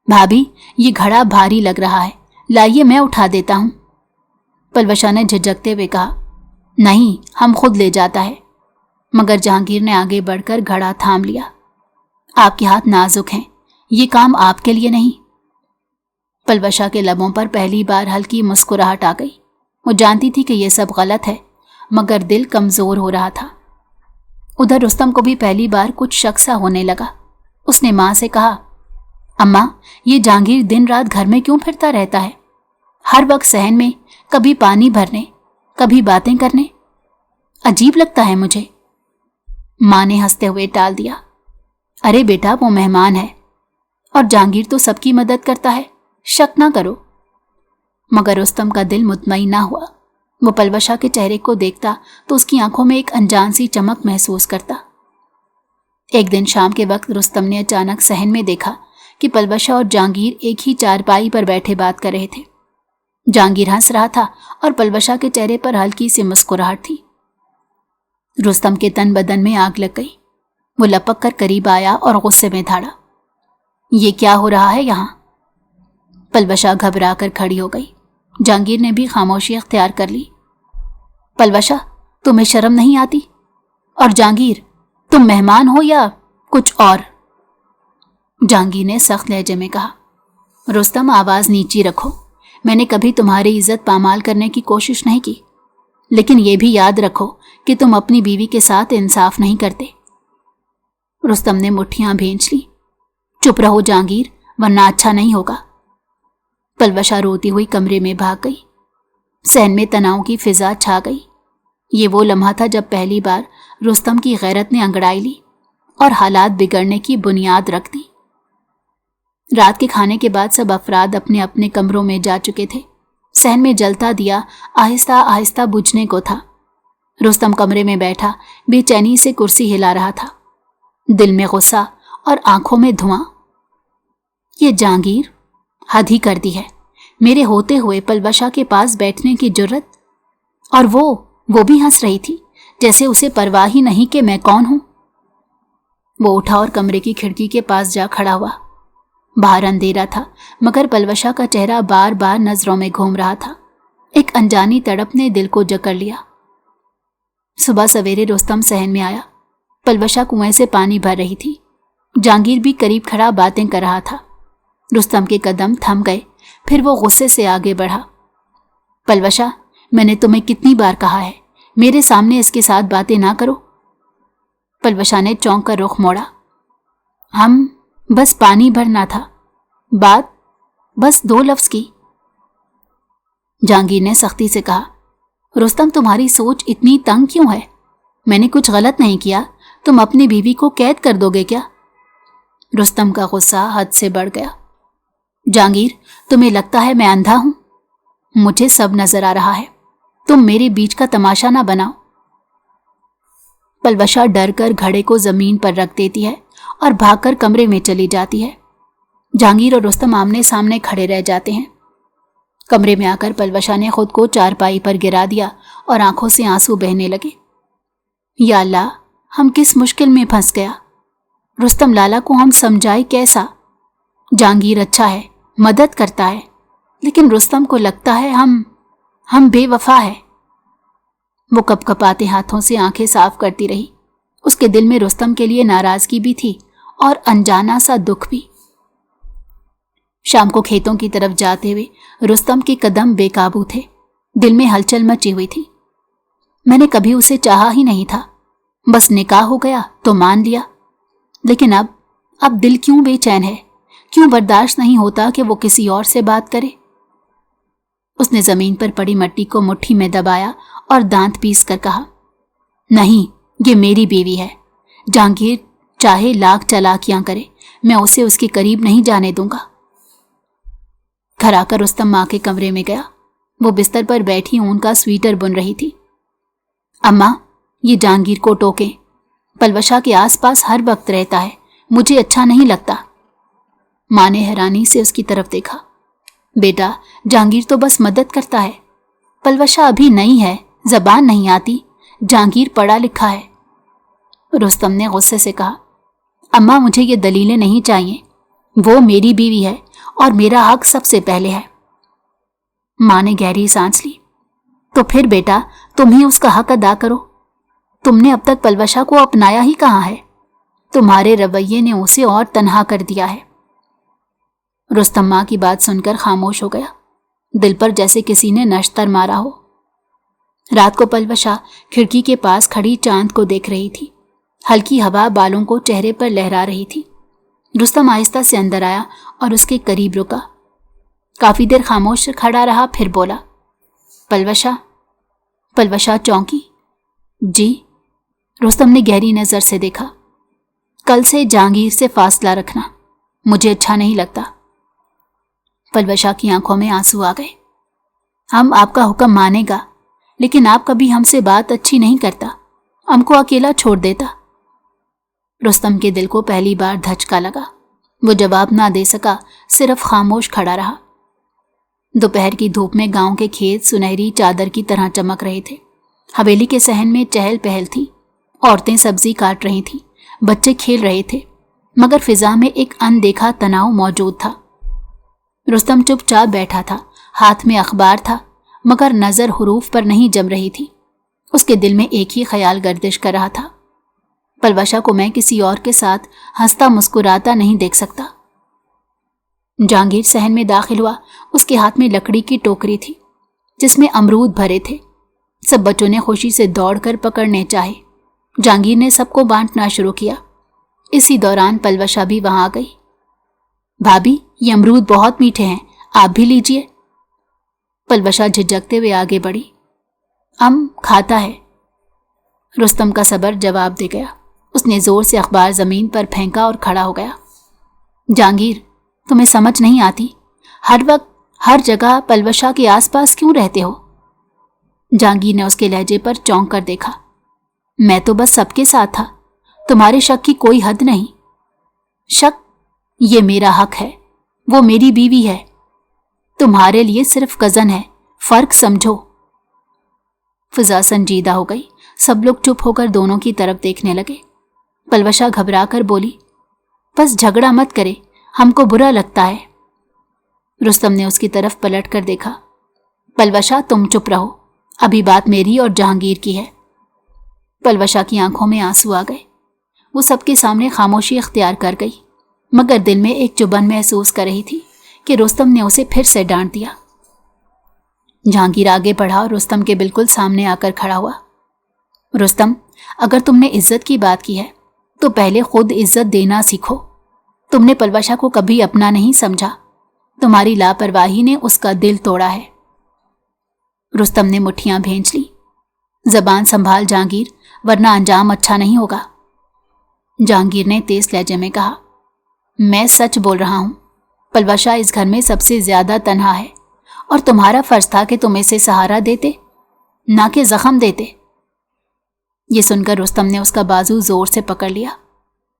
भाभी, ये घड़ा भारी लग रहा है, लाइए मैं उठा देता हूं। पलवशा ने झिझकते हुए कहा, नहीं, हम खुद ले जाता है। मगर जहांगीर ने आगे बढ़कर घड़ा थाम लिया। आपके हाथ नाजुक हैं, ये काम आपके लिए नहीं। पलवशा के लबों पर पहली बार हल्की मुस्कुराहट आ गई। वो जानती थी कि यह सब गलत है, मगर दिल कमजोर हो रहा था। उधर रुस्तम को भी पहली बार कुछ शक सा होने लगा। उसने मां से कहा, अम्मा, ये जहांगीर दिन रात घर में क्यों फिरता रहता है? हर वक्त सहन में, कभी पानी भरने, कभी बातें करने। अजीब लगता है मुझे। मां ने हंसते हुए टाल दिया, अरे बेटा, वो मेहमान है और जहांगीर तो सबकी मदद करता है, शक ना करो। मगर रुस्तम का दिल मुतमईन ना हुआ। वो पलवशा के चेहरे को देखता तो उसकी आंखों में एक अनजान सी चमक महसूस करता। एक दिन शाम के वक्त रुस्तम ने अचानक सहन में देखा कि पलवशा और जहांगीर एक ही चारपाई पर बैठे बात कर रहे थे। जहांगीर हंस रहा था और पलवशा के चेहरे पर हल्की सी मुस्कुराहट थी। रुस्तम के तन बदन में आग लग गई। वो लपक कर करीब आया और गुस्से में धाड़ा, ये क्या हो रहा है यहाँ? पलवशा घबरा कर खड़ी हो गई। जहांगीर ने भी खामोशी अख्तियार कर ली। पलवशा, तुम्हें शर्म नहीं आती? और जहांगीर, तुम मेहमान हो या कुछ और? जहांगीर ने सख्त लहजे में कहा, रुस्तम, आवाज नीची रखो। मैंने कभी तुम्हारी इज्जत पामाल करने की कोशिश नहीं की। लेकिन ये भी याद रखो कि तुम अपनी बीवी के साथ इंसाफ नहीं करते। रुस्तम ने मुट्ठियां भींच ली। चुप रहो जहांगीर, वरना अच्छा नहीं होगा। पलवशा रोती हुई कमरे में भाग गई। सहन में तनाव की फिजा छा गई। ये वो लम्हा था जब पहली बार रुस्तम की गैरत ने अंगड़ाई ली और हालात बिगड़ने की बुनियाद रख दी। रात के खाने के बाद सब अफराद अपने अपने कमरों में जा चुके थे। सहन में जलता दिया आहिस्ता आहिस्ता बुझने को था। रुस्तम कमरे में बैठा बेचैनी से कुर्सी हिला रहा था, दिल में गुस्सा और आंखों में धुआं। ये जहांगीर हद ही कर दी है, मेरे होते हुए पलवशा के पास बैठने की जुर्रत। और वो भी हंस रही थी, जैसे उसे परवाह ही नहीं कि मैं कौन हूं। वो उठा और कमरे की खिड़की के पास जा खड़ा हुआ। बाहर अंधेरा था, मगर पलवशा का चेहरा बार बार नजरों में घूम रहा था। एक अनजानी तड़प ने दिल को जकड़ लिया। सुबह सवेरे रुस्तम सहन में आया। पलवशा कुएं से पानी भर रही थी। जहांगीर भी करीब खड़ा बातें कर रहा था। रुस्तम के कदम थम गए, फिर वो गुस्से से आगे बढ़ा। पलवशा, मैंने तुम्हें कितनी बार कहा है, मेरे सामने इसके साथ बातें ना करो। पलवशा ने चौंक कर रुख मोड़ा। हम बस पानी भरना था, बात बस 2 लफ्ज की। जहांगीर ने सख्ती से कहा, रुस्तम तुम्हारी सोच इतनी तंग क्यों है? मैंने कुछ गलत नहीं किया, तुम अपनी बीवी को कैद कर दोगे क्या? रुस्तम का गुस्सा हद से बढ़ गया। जहांगीर, तुम्हें लगता है मैं अंधा हूं? मुझे सब नजर आ रहा है, तुम मेरे बीच का तमाशा ना बनाओ। पलवशा डर कर घड़े को जमीन पर रख देती है और भागकर कमरे में चली जाती है। जहांगीर और रुस्तम आमने सामने खड़े रह जाते हैं। कमरे में आकर पलवशा ने खुद को चारपाई पर गिरा दिया और आंखों से आंसू बहने लगे। या अल्लाह, हम किस मुश्किल में फंस गया। रुस्तम लाला को हम समझाए कैसा? जहांगीर अच्छा है, मदद करता है, लेकिन रुस्तम को लगता है हम बेवफा है। वो कपकपाते हाथों से आंखें साफ करती रही। उसके दिल में रुस्तम के लिए नाराजगी भी थी और अनजाना सा दुख भी। शाम को खेतों की तरफ जाते हुए रुस्तम के कदम बेकाबू थे। दिल में हलचल मची हुई थी। मैंने कभी उसे चाहा ही नहीं था, बस निकाह हो गया तो मान लिया। लेकिन अब दिल क्यों बेचैन है, क्यों बर्दाश्त नहीं होता कि वो किसी और से बात करे। उसने जमीन पर पड़ी मट्टी को मुट्ठी में दबाया और दांत पीस कर कहा, नहीं, ये मेरी बीवी है। जहांगीर चाहे लाख चालाकियां करे, मैं उसे उसके करीब नहीं जाने दूंगा। घर आकर रुस्तम माँ के कमरे में गया। वो बिस्तर पर बैठी ऊन का स्वेटर बुन रही थी। अम्मा, ये जहांगीर को टोके, पलवशा के आसपास हर वक्त रहता है, मुझे अच्छा नहीं लगता। माँ ने हैरानी से उसकी तरफ देखा। बेटा, जहांगीर तो बस मदद करता है। पलवशा अभी नई है, जबान नहीं आती, जहांगीर पढ़ा लिखा है। रुस्तम ने गुस्से से कहा, अम्मा, मुझे ये दलीलें नहीं चाहिए। वो मेरी बीवी है और मेरा हक सबसे पहले है। माँ ने गहरी सांस ली। तो फिर बेटा, तुम ही उसका हक अदा करो। तुमने अब तक पलवशा को अपनाया ही कहाँ है? तुम्हारे रवैये ने उसे और तन्हा कर दिया है। रुस्तम माँ की बात सुनकर खामोश हो गया। दिल पर जैसे किसी ने नश्तर मारा हो। रात को पलवशा खिड़की के पास खड़ी चांद को देख रही थी। हल्की हवा बालों को चेहरे पर लहरा रही थी। रुस्तम आहिस्ता से अंदर आया और उसके करीब रुका। काफी देर खामोश खड़ा रहा, फिर बोला, पलवशा। पलवशा चौंकी। जी? रुस्तम ने गहरी नजर से देखा। कल से जहांगीर से फासला रखना, मुझे अच्छा नहीं लगता। पलवशा की आंखों में आंसू आ गए। हम आपका हुक्म मानेगा, लेकिन आप कभी हमसे बात अच्छी नहीं करता, हमको अकेला छोड़ देता। रुस्तम के दिल को पहली बार धचका लगा। वो जवाब ना दे सका, सिर्फ खामोश खड़ा रहा। दोपहर की धूप में गांव के खेत सुनहरी चादर की तरह चमक रहे थे। हवेली के सहन में चहल पहल थी। औरतें सब्जी काट रही थीं, बच्चे खेल रहे थे, मगर फिजा में एक अनदेखा तनाव मौजूद था। रुस्तम चुपचाप बैठा था। हाथ में अखबार था, मगर नजर हुरूफ पर नहीं जम रही थी। उसके दिल में एक ही ख्याल गर्दिश कर रहा था, पलवशा को मैं किसी और के साथ हंसता मुस्कुराता नहीं देख सकता। जहांगीर सहन में दाखिल हुआ। उसके हाथ में लकड़ी की टोकरी थी, जिसमें अमरूद भरे थे। सब बच्चों ने खुशी से दौड़कर पकड़ने चाहे। जहांगीर ने सबको बांटना शुरू किया। इसी दौरान पलवशा भी वहां आ गई। भाभी, ये अमरूद बहुत मीठे हैं, आप भी लीजिए। पलवशा झिझकते हुए आगे बढ़ी। खाता है, रुस्तम का सबर जवाब दे गया। उसने जोर से अखबार जमीन पर फेंका और खड़ा हो गया। जहांगीर, तुम्हें समझ नहीं आती? हर वक्त हर जगह पलवशा के आसपास क्यों रहते हो? जहांगीर ने उसके लहजे पर चौंक कर देखा। मैं तो बस सबके साथ था, तुम्हारे शक की कोई हद नहीं। शक? ये मेरा हक है, वो मेरी बीवी है, तुम्हारे लिए सिर्फ कजन है, फर्क समझो। फिजा संजीदा हो गई। सब लोग चुप होकर दोनों की तरफ देखने लगे। पलवशा घबरा कर बोली, बस झगड़ा मत करे, हमको बुरा लगता है। रुस्तम ने उसकी तरफ पलट कर देखा। पलवशा, तुम चुप रहो, अभी बात मेरी और जहांगीर की है। पलवशा की आंखों में आंसू आ गए। वो सबके सामने खामोशी इख्तियार कर गई, मगर दिल में एक चुभन महसूस कर रही थी कि रुस्तम ने उसे फिर से डांट दिया। जहांगीर आगे बढ़ा और रुस्तम के बिल्कुल सामने आकर खड़ा हुआ। रुस्तम, अगर तुमने इज्जत की बात की है तो पहले खुद इज्जत देना सीखो। तुमने पलवशा को कभी अपना नहीं समझा, तुम्हारी लापरवाही ने उसका दिल तोड़ा है। रुस्तम ने मुट्ठियां भींच ली। जबान संभाल जहांगीर, वरना अंजाम अच्छा नहीं होगा। जहांगीर ने तेज लहजे में कहा, मैं सच बोल रहा हूं, पलवशा इस घर में सबसे ज्यादा तन्हा है और तुम्हारा फर्ज था कि तुम इसे सहारा देते, ना कि जख्म देते। ये सुनकर रुस्तम ने उसका बाजू जोर से पकड़ लिया।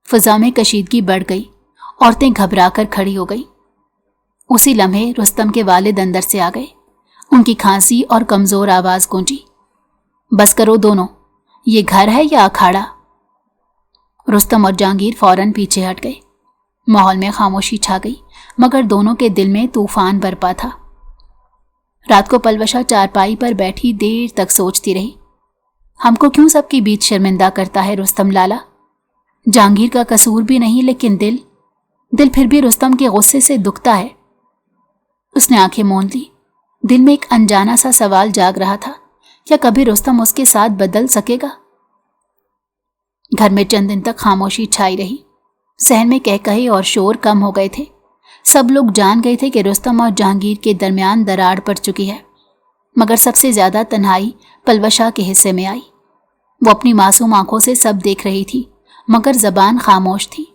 फिजा में कशीदगी बढ़ गई। औरतें घबरा कर खड़ी हो गई। उसी लम्हे रुस्तम के वालिद अंदर से आ गए। उनकी खांसी और कमजोर आवाज गूंजी, बस करो दोनों, ये घर है या अखाड़ा? रुस्तम और जहांगीर फौरन पीछे हट गए। माहौल में खामोशी छा गई, मगर दोनों के दिल में तूफान बरपा था। रात को पलवशा चारपाई पर बैठी देर तक सोचती रही। हमको क्यों सबके बीच शर्मिंदा करता है रुस्तम लाला? जहांगीर का कसूर भी नहीं, लेकिन दिल फिर भी रुस्तम के गुस्से से दुखता है। उसने आंखें मूंद ली। दिल में एक अनजाना सा सवाल जाग रहा था, क्या कभी रुस्तम उसके साथ बदल सकेगा? घर में चंद दिन तक खामोशी छाई रही। सहन में कहकहे और शोर कम हो गए थे। सब लोग जान गए थे कि रुस्तम और जहांगीर के दरमियान दरार पड़ चुकी है, मगर सबसे ज्यादा तन्हाई पलवशा के हिस्से में आई। वो अपनी मासूम आंखों से सब देख रही थी, मगर जबान खामोश थी।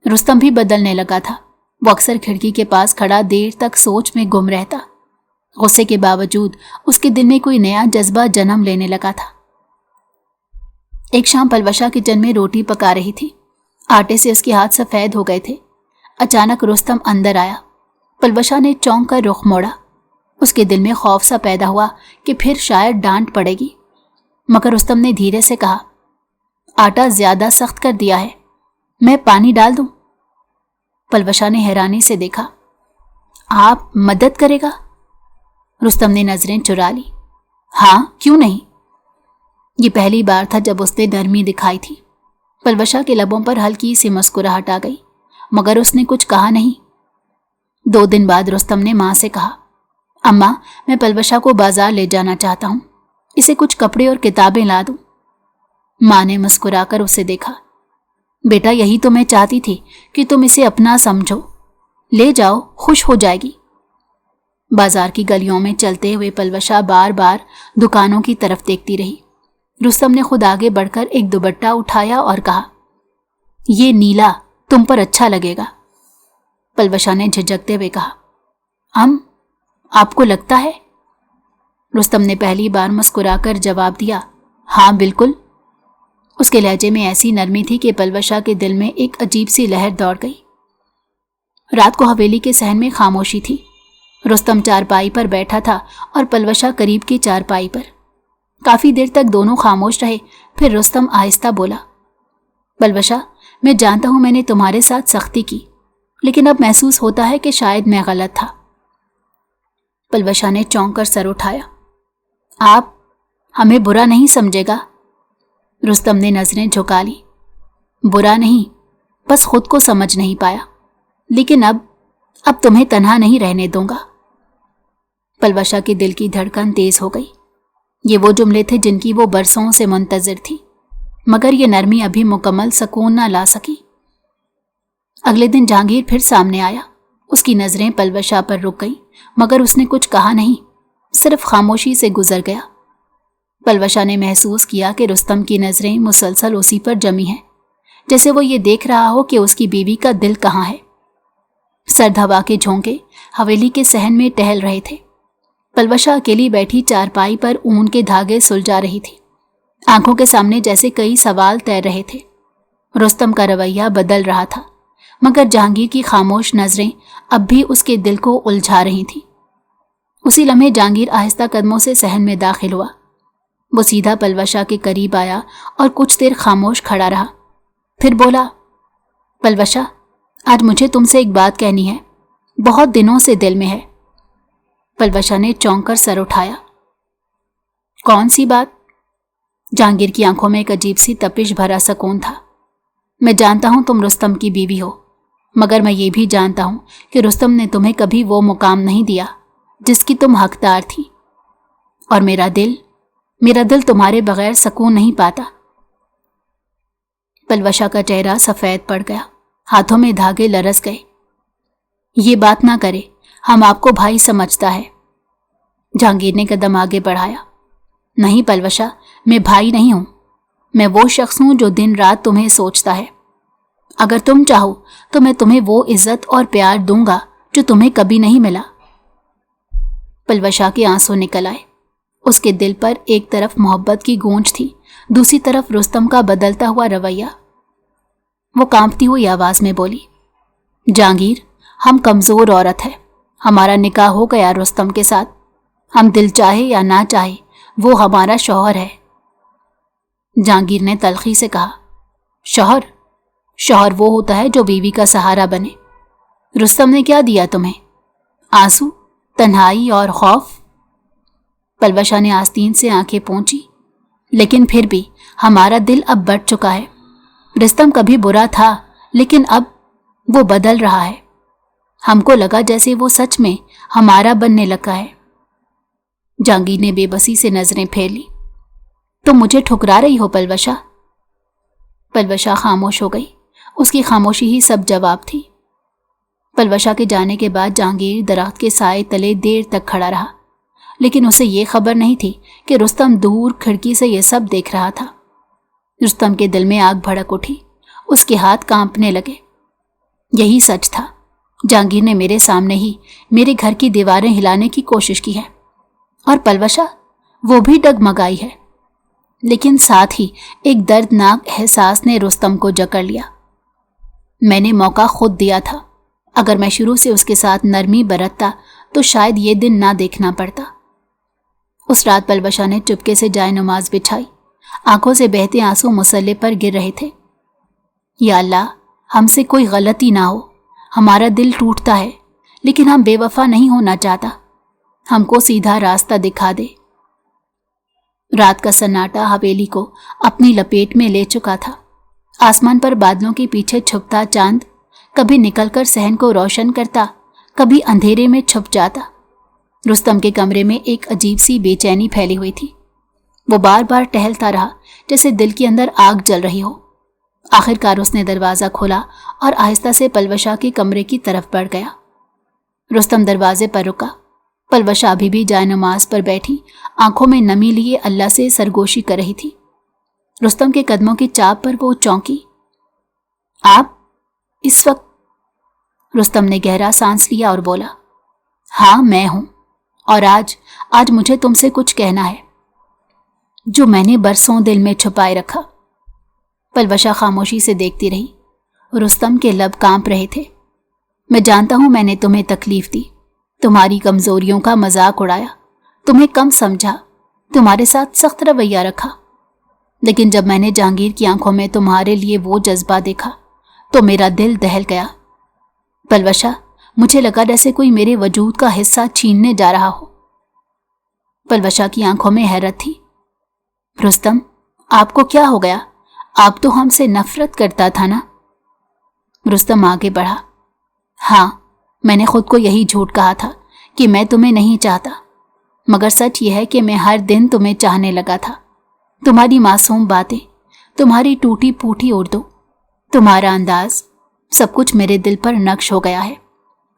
रुस्तम भी बदलने लगा था। वो अक्सर खिड़की के पास खड़ा देर तक सोच में गुम रहता। गुस्से के बावजूद उसके दिल में कोई नया जज्बा जन्म लेने लगा था। एक शाम पलवशा किचन में रोटी पका रही थी। आटे से उसके हाथ सफेद हो गए थे। अचानक रुस्तम अंदर आया। पलवशा ने चौंक कर रुख मोड़ा। उसके दिल में खौफ सा पैदा हुआ कि फिर शायद डांट पड़ेगी, मगर रुस्तम ने धीरे से कहा, आटा ज्यादा सख्त कर दिया है, मैं पानी डाल दूं? पलवशा ने हैरानी से देखा। आप मदद करेगा? रुस्तम ने नजरें चुरा ली। हाँ, क्यों नहीं। ये पहली बार था जब उसने नरमी दिखाई थी। पलवशा के लबों पर हल्की सी मुस्कुराहट आ गई, मगर उसने कुछ कहा नहीं। 2 दिन बाद रुस्तम ने मां से कहा, अम्मा, मैं पलवशा को बाजार ले जाना चाहता हूं, इसे कुछ कपड़े और किताबें ला दूं। मां ने मुस्कुराकर उसे देखा। बेटा, यही तो मैं चाहती थी कि तुम इसे अपना समझो, ले जाओ, खुश हो जाएगी। बाजार की गलियों में चलते हुए पलवशा बार बार दुकानों की तरफ देखती रही। रुस्तम ने खुद आगे बढ़कर एक दुपट्टा उठाया और कहा, ये नीला तुम पर अच्छा लगेगा। पलवशा ने झिझकते हुए कहा, आपको लगता है? रुस्तम ने पहली बार मुस्कुराकर जवाब दिया, हाँ बिल्कुल। उसके लहजे में ऐसी नरमी थी कि पलवशा के दिल में एक अजीब सी लहर दौड़ गई। रात को हवेली के सहन में खामोशी थी। रुस्तम चारपाई पर बैठा था और पलवशा करीब की चारपाई पर। काफी देर तक दोनों खामोश रहे। फिर रुस्तम आहिस्ता बोला, पलवशा, मैं जानता हूं मैंने तुम्हारे साथ सख्ती की, लेकिन अब महसूस होता है कि शायद मैं गलत था। पलवशा ने चौंक कर सर उठाया। आप हमें बुरा नहीं समझेगा? रुस्तम ने नजरें झुका ली। बुरा नहीं, बस खुद को समझ नहीं पाया, लेकिन अब तुम्हें तन्हा नहीं रहने दूंगा। पलवशा के दिल की धड़कन तेज हो गई। ये वो जुमले थे जिनकी वो बरसों से मुंतजिर थी, मगर ये नरमी अभी मुकम्मल सुकून ना ला सकी। अगले दिन जहांगीर फिर सामने आया। उसकी नजरें पलवशा पर रुक गईं, मगर उसने कुछ कहा नहीं, सिर्फ खामोशी से गुजर गया। पलवशा ने महसूस किया कि रुस्तम की नजरें मुसलसल उसी पर जमी हैं, जैसे वो ये देख रहा हो कि उसकी बीवी का दिल कहाँ है। सर्द हवा के झोंके हवेली के सहन में टहल रहे थे। पलवशा अकेली बैठी चारपाई पर ऊन के धागे सुलझा रही थी। आंखों के सामने जैसे कई सवाल तैर रहे थे। रुस्तम का रवैया बदल रहा था, मगर जहांगीर की खामोश नजरें अब भी उसके दिल को उलझा रही थीं। उसी लम्हे जहांगीर आहिस्ता कदमों से सहन में दाखिल हुआ। वो सीधा पलवशा के करीब आया और कुछ देर खामोश खड़ा रहा। फिर बोला, पलवशा, आज मुझे तुमसे एक बात कहनी है, बहुत दिनों से दिल में है। पलवशा ने चौंक कर सर उठाया। कौन सी बात? जहांगीर की आंखों में एक अजीब सी तपिश भरा सुकून था। मैं जानता हूं तुम रुस्तम की बीवी हो, मगर मैं ये भी जानता हूं कि रुस्तम ने तुम्हें कभी वो मुकाम नहीं दिया जिसकी तुम हकदार थी, और मेरा दिल तुम्हारे बगैर सुकून नहीं पाता। पलवशा का चेहरा सफेद पड़ गया, हाथों में धागे लरस गए। ये बात ना करे, हम आपको भाई समझता है। जहांगीर ने कदम आगे बढ़ाया। नहीं पलवशा, मैं भाई नहीं हूं, मैं वो शख्स हूं जो दिन रात तुम्हें सोचता है। अगर तुम चाहो तो मैं तुम्हें वो इज्जत और प्यार दूंगा जो तुम्हें कभी नहीं मिला। पलवशा के आंसू निकल आए। उसके दिल पर एक तरफ मोहब्बत की गूंज थी, दूसरी तरफ रुस्तम का बदलता हुआ रवैया। वो कांपती हुई आवाज में बोली, जहांगीर, हम कमजोर औरत है, हमारा निकाह हो गया रुस्तम के साथ। हम दिल चाहे या ना चाहे वो हमारा शौहर है। जहांगीर ने तल्खी से कहा, शौहर वो होता है जो बीवी का सहारा बने। रुस्तम ने क्या दिया तुम्हें? आंसू, तन्हाई और खौफ? पलवशा ने आस्तीन से आंखें पोंछी। लेकिन फिर भी हमारा दिल अब बढ़ चुका है। रुस्तम कभी बुरा था, लेकिन अब वो बदल रहा है। हमको लगा जैसे वो सच में हमारा बनने लगा है। जहांगीर ने बेबसी से नजरें फेर ली। तुम मुझे ठुकरा रही हो पलवशा? पलवशा खामोश हो गई। उसकी खामोशी ही सब जवाब थी। पलवशा के जाने के बाद जहांगीर दरख्त के साए तले देर तक खड़ा रहा, लेकिन उसे ये खबर नहीं थी कि रुस्तम दूर खिड़की से ये सब देख रहा था। रुस्तम के दिल में आग भड़क उठी, उसके हाथ कांपने लगे। यही सच था, जहांगीर ने मेरे सामने ही मेरे घर की दीवारें हिलाने की कोशिश की है, और पलवशा वो भी डगमगाई है। लेकिन साथ ही एक दर्दनाक एहसास ने रुस्तम को जकड़ लिया। मैंने मौका खुद दिया था। अगर मैं शुरू से उसके साथ नरमी बरतता तो शायद ये दिन ना देखना पड़ता। उस रात पलवशा ने चुपके से जाए नमाज बिछाई। आंखों से बहते आंसू मुसल्ले पर गिर रहे थे। या अल्लाह, हमसे कोई गलती ना हो। हमारा दिल टूटता है, लेकिन हम बेवफा नहीं होना चाहता। हमको सीधा रास्ता दिखा दे। रात का सन्नाटा हवेली को अपनी लपेट में ले चुका था। आसमान पर बादलों के पीछे छुपता चांद कभी निकलकर सहन को रोशन करता, कभी अंधेरे में छुप जाता। रुस्तम के कमरे में एक अजीब सी बेचैनी फैली हुई थी। वो बार बार टहलता रहा, जैसे दिल के अंदर आग जल रही हो। आखिरकार उसने दरवाज़ा खोला और आहिस्ता से पलवशा के कमरे की तरफ बढ़ गया। रुस्तम दरवाजे पर रुका। पलवशा अभी भी जाए नमाज पर बैठी आंखों में नमी लिए अल्लाह से सरगोशी कर रही थी। रुस्तम के कदमों की चाप पर वो चौंकी। आप इस वक्त? रुस्तम ने गहरा सांस लिया और बोला, हाँ मैं हूं, और आज मुझे तुमसे कुछ कहना है जो मैंने बरसों दिल में छुपाए रखा। पलवशा खामोशी से देखती रही। रुस्तम के लब कांप रहे थे। मैं जानता हूं मैंने तुम्हें तकलीफ दी, तुम्हारी कमजोरियों का मजाक उड़ाया, तुम्हें कम समझा, तुम्हारे साथ सख्त रवैया रखा। लेकिन जब मैंने जहांगीर की आंखों में तुम्हारे लिए वो जज्बा देखा तो मेरा दिल दहल गया। पलवशा, मुझे लगा जैसे कोई मेरे वजूद का हिस्सा छीनने जा रहा हो। पलवशा की आंखों में हैरत थी। रुस्तम, आपको क्या हो गया? आप तो हमसे नफरत करता था ना? रुस्तम आगे बढ़ा। हाँ, मैंने खुद को यही झूठ कहा था कि मैं तुम्हें नहीं चाहता, मगर सच यह है कि मैं हर दिन तुम्हें चाहने लगा था। तुम्हारी मासूम बातें, तुम्हारी टूटी फूटी उर्दू, तुम्हारा अंदाज, सब कुछ मेरे दिल पर नक्श हो गया है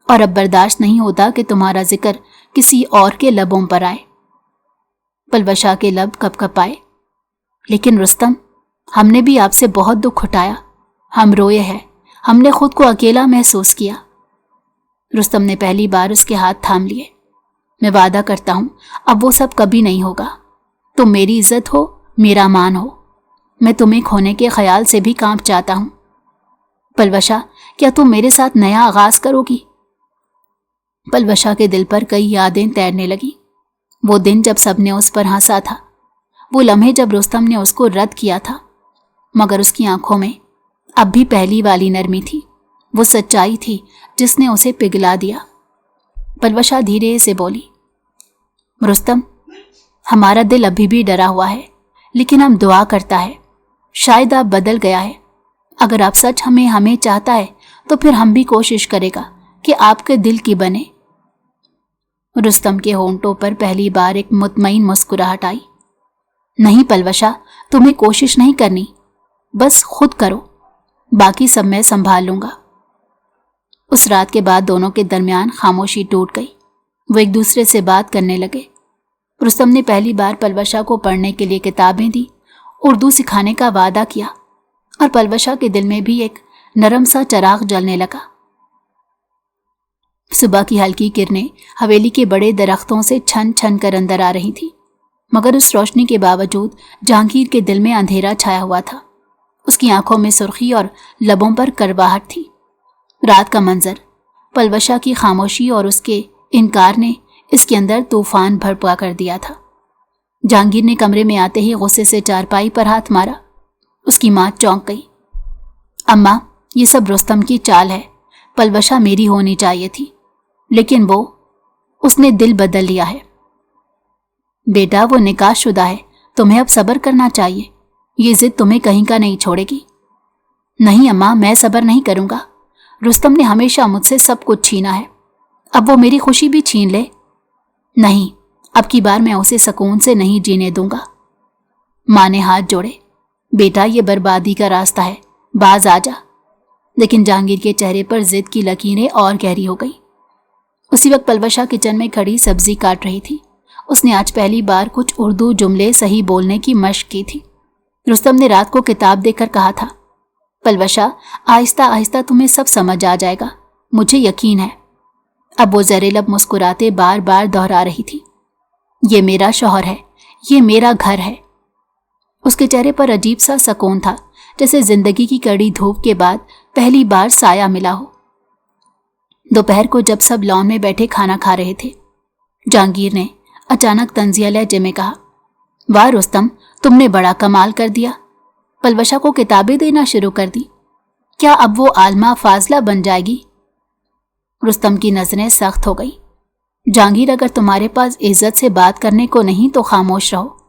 और अब बर्दाश्त नहीं होता कि तुम्हारा जिक्र किसी और के लबों पर आए। पलवशा के लब कपकपाए। लेकिन रुस्तम, हमने भी आपसे बहुत दुख उठाया, हम रोए हैं, हमने खुद को अकेला महसूस किया। रुस्तम ने पहली बार उसके हाथ थाम लिए। मैं वादा करता हूं अब वो सब कभी नहीं होगा। तुम मेरी इज्जत हो, मेरा मान हो। मैं तुम्हें खोने के ख्याल से भी कांप जाता हूं। पलवशा, क्या तुम मेरे साथ नया आगाज करोगी? पलवशा के दिल पर कई यादें तैरने लगी। वो दिन जब सबने उस पर हंसा था, वो लम्हे जब रुस्तम ने उसको रद्द किया था, मगर उसकी आंखों में अब भी पहली वाली नरमी थी। वो सच्चाई थी जिसने उसे पिघला दिया। पलवशा धीरे से बोली, रुस्तम, हमारा दिल अभी भी डरा हुआ है, लेकिन हम दुआ करता है शायद आप बदल गया है। अगर आप सच हमें चाहता है तो फिर हम भी कोशिश करेगा कि आपके दिल की बने। रुस्तम के होंठों पर पहली बार एक मुतमईन मुस्कुराहट आई। नहीं पलवशा, तुम्हें कोशिश नहीं करनी, बस खुद करो, बाकी सब मैं संभाल लूंगा। उस रात के बाद दोनों के दरमियान खामोशी टूट गई। वो एक दूसरे से बात करने लगे। रुस्तम ने पहली बार पलवशा को पढ़ने के लिए किताबें दी, उर्दू सिखाने का वादा किया और पलवशा के दिल में भी एक नरम सा चिराग जलने लगा। सुबह की हल्की किरणें हवेली के बड़े दरख्तों से छन छन कर अंदर आ रही थी, मगर उस रोशनी के बावजूद जहांगीर के दिल में अंधेरा छाया हुआ था। उसकी आंखों में सुर्खी और लबों पर करवाहट थी। रात का मंजर, पलवशा की खामोशी और उसके इनकार ने इसके अंदर तूफान भरपा कर दिया था। जहांगीर ने कमरे में आते ही गुस्से से चारपाई पर हाथ मारा। उसकी मां चौंक गई। अम्मा, ये सब रुस्तम की चाल है। पलवशा मेरी होनी चाहिए थी, लेकिन उसने दिल बदल लिया है। बेटा, वो निकाह शुदा है, तुम्हें अब सब्र करना चाहिए। ये जिद तुम्हें कहीं का नहीं छोड़ेगी। नहीं अम्मा, मैं सब्र नहीं करूंगा। रुस्तम ने हमेशा मुझसे सब कुछ छीना है, अब वो मेरी खुशी भी छीन ले। नहीं, अब की बार मैं उसे सुकून से नहीं जीने दूंगा। मां ने हाथ जोड़े। बेटा, ये बर्बादी का रास्ता है, बाज आ जा। लेकिन जहांगीर के चेहरे पर जिद की लकीरें और गहरी हो गई। उसी वक्त पलवशा किचन में खड़ी सब्जी काट रही थी। उसने आज पहली बार कुछ उर्दू जुमले सही बोलने की मशक की थी। रुस्तम ने रात को किताब देकर कहा था, पलवशा, आहिस्ता आहिस्ता तुम्हें सब समझ आ जाएगा, मुझे यकीन है। अब वो ज़ेरे-लब मुस्कुराते बार बार दोहरा रही थी, ये मेरा शौहर है, ये मेरा घर है। उसके चेहरे पर अजीब सा सुकून था, जैसे जिंदगी की कड़ी धूप के बाद पहली बार साया मिला हो। दोपहर को जब सब लॉन में बैठे खाना खा रहे थे, जहांगीर ने अचानक तंजिया लहजे में कहा, वाह रुस्तम, तुमने बड़ा कमाल कर दिया। पलवशा को किताबें देना शुरू कर दी। क्या अब वो आलमा फाजला बन जाएगी? रुस्तम की नजरें सख्त हो गई। जहांगीर, अगर तुम्हारे पास इज्जत से बात करने को नहीं तो खामोश रहो।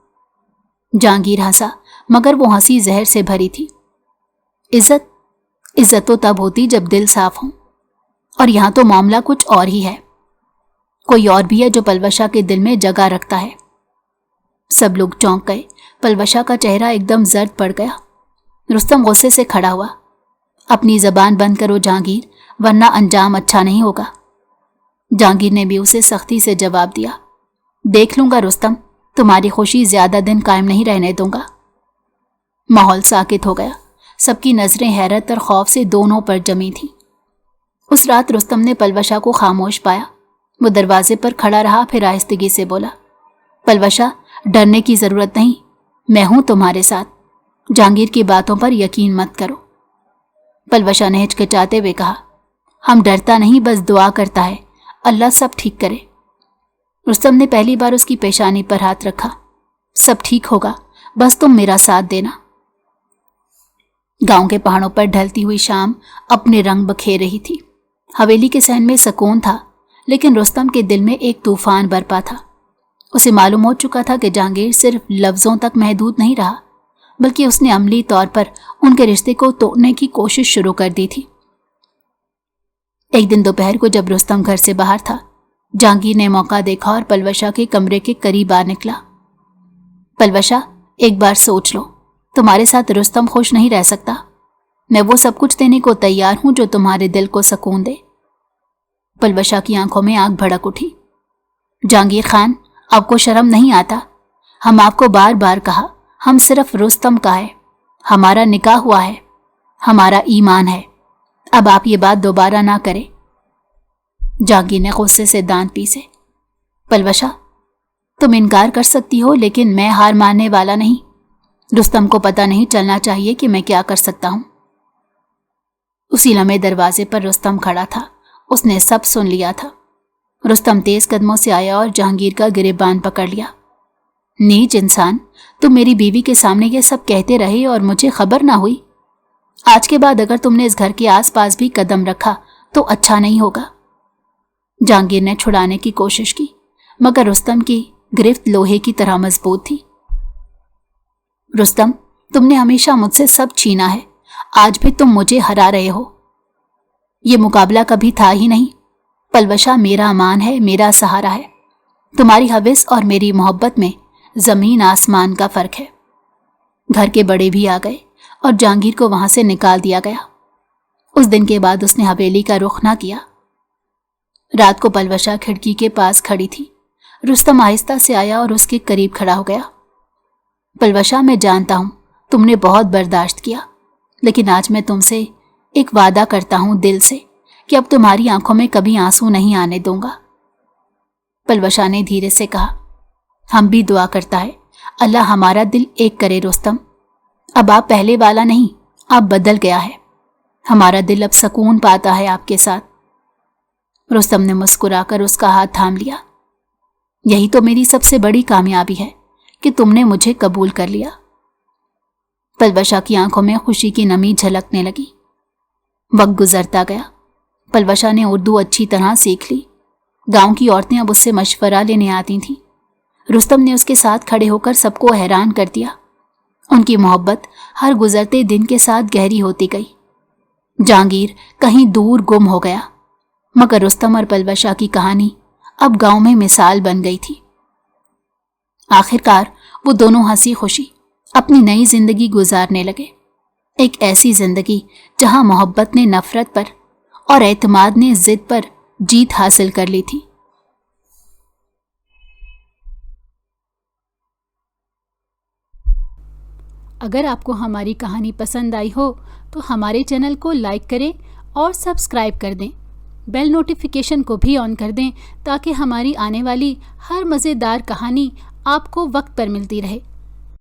जहांगीर हंसा, मगर वो हंसी जहर से भरी थी। इज्जत तो तब होती जब दिल साफ हो, और यहां तो मामला कुछ और ही है। कोई और भी है जो पलवशा के दिल में जगह रखता है। सब लोग चौंक गए। पलवशा का चेहरा एकदम जर्द पड़ गया। रुस्तम गुस्से से खड़ा हुआ। अपनी जबान बंद करो जहांगीर, वरना अंजाम अच्छा नहीं होगा। जहांगीर ने भी उसे सख्ती से जवाब दिया, देख लूंगा रुस्तम, तुम्हारी खुशी ज्यादा दिन कायम नहीं रहने दूंगा। माहौल साकित हो गया। सबकी नजरें हैरत और खौफ से दोनों पर जमी थी। उस रात रुस्तम ने पलवशा को खामोश पाया। वो दरवाजे पर खड़ा रहा, फिर आहिस्तगी से बोला, पलवशा, डरने की जरूरत नहीं, मैं हूं तुम्हारे साथ। जहांगीर की बातों पर यकीन मत करो। पलवशा ने हिचकिचाते हुए कहा, हम डरता नहीं, बस दुआ करता है, अल्लाह सब ठीक करे। रुस्तम ने पहली बार उसकी पेशानी पर हाथ रखा। सब ठीक होगा, बस तुम मेरा साथ देना। गांव के पहाड़ों पर ढलती हुई शाम अपने रंग बखेर रही थी। हवेली के सहन में सुकून था, लेकिन रुस्तम के दिल में एक तूफान बरपा था। उसे मालूम हो चुका था कि जहांगीर सिर्फ लफ्जों तक महदूद नहीं रहा, बल्कि उसने अमली तौर पर उनके रिश्ते को तोड़ने की कोशिश शुरू कर दी थी। एक दिन दोपहर को जब रुस्तम घर से बाहर था, जहांगीर ने मौका देखा और पलवशा के कमरे के करीब आ निकला। पलवशा, एक बार सोच लो, तुम्हारे साथ रुस्तम खुश नहीं रह सकता। मैं वो सब कुछ देने को तैयार हूं जो तुम्हारे दिल को सुकून दे। पलवशा की आंखों में आग भड़क उठी। जहांगीर खान, आपको शर्म नहीं आता? हम आपको बार बार कहा, हम सिर्फ रुस्तम का है, हमारा निकाह हुआ है, हमारा ईमान है। अब आप ये बात दोबारा ना करें। जहांगीर ने गुस्से से दांत पीसे। पलवशा, तुम इनकार कर सकती हो, लेकिन मैं हार मानने वाला नहीं। रुस्तम को पता नहीं चलना चाहिए कि मैं क्या कर सकता हूं। उसी लम्हे दरवाजे पर रुस्तम खड़ा था। उसने सब सुन लिया था। रुस्तम तेज कदमों से आया और जहांगीर का गिरेबान पकड़ लिया। नीच इंसान, तुम मेरी बीवी के सामने ये सब कहते रहे और मुझे खबर ना हुई। आज के बाद अगर तुमने इस घर के आसपास भी कदम रखा तो अच्छा नहीं होगा। जहांगीर ने छुड़ाने की कोशिश की, मगर रुस्तम की गिरफ्त लोहे की तरह मजबूत थी। रुस्तम, तुमने हमेशा मुझसे सब छीना है, आज भी तुम मुझे हरा रहे हो। ये मुकाबला कभी था ही नहीं। पलवशा मेरा अमान है, मेरा सहारा है। तुम्हारी हविस और मेरी मोहब्बत में जमीन आसमान का फर्क है। घर के बड़े भी आ गए और जहांगीर को वहां से निकाल दिया गया। उस दिन के बाद उसने हवेली का रुख ना किया। रात को पलवशा खिड़की के पास खड़ी थी। रुस्तम आहिस्ता से आया और उसके करीब खड़ा हो गया। पलवशा, मैं जानता हूं तुमने बहुत बर्दाश्त किया, लेकिन आज मैं तुमसे एक वादा करता हूं दिल से कि अब तुम्हारी आंखों में कभी आंसू नहीं आने दूंगा। पलवशा ने धीरे से कहा, हम भी दुआ करता है अल्लाह हमारा दिल एक करे रुस्तम। अब आप पहले वाला नहीं, आप बदल गया है। हमारा दिल अब सुकून पाता है आपके साथ। रुस्तम ने मुस्कुराकर उसका हाथ थाम लिया। यही तो मेरी सबसे बड़ी कामयाबी है कि तुमने मुझे कबूल कर लिया। पलवशा की आंखों में खुशी की नमी झलकने लगी। वक्त गुजरता गया। पलवशा ने उर्दू अच्छी तरह सीख ली। गांव की औरतें अब उससे मशवरा लेने आती थीं। रुस्तम ने उसके साथ खड़े होकर सबको हैरान कर दिया। उनकी मोहब्बत हर गुजरते दिन के साथ गहरी होती गई। जहांगीर कहीं दूर गुम हो गया, मगर रुस्तम और पलवशा की कहानी अब गांव में मिसाल बन गई थी। आखिरकार वो दोनों हंसी खुशी अपनी नई जिंदगी गुजारने लगे। एक ऐसी जिंदगी जहां मोहब्बत ने नफरत पर और एतमाद ने जिद पर जीत हासिल कर ली थी। अगर आपको हमारी कहानी पसंद आई हो तो हमारे चैनल को लाइक करें और सब्सक्राइब कर दें। बेल नोटिफिकेशन को भी ऑन कर दें ताकि हमारी आने वाली हर मज़ेदार कहानी आपको वक्त पर मिलती रहे।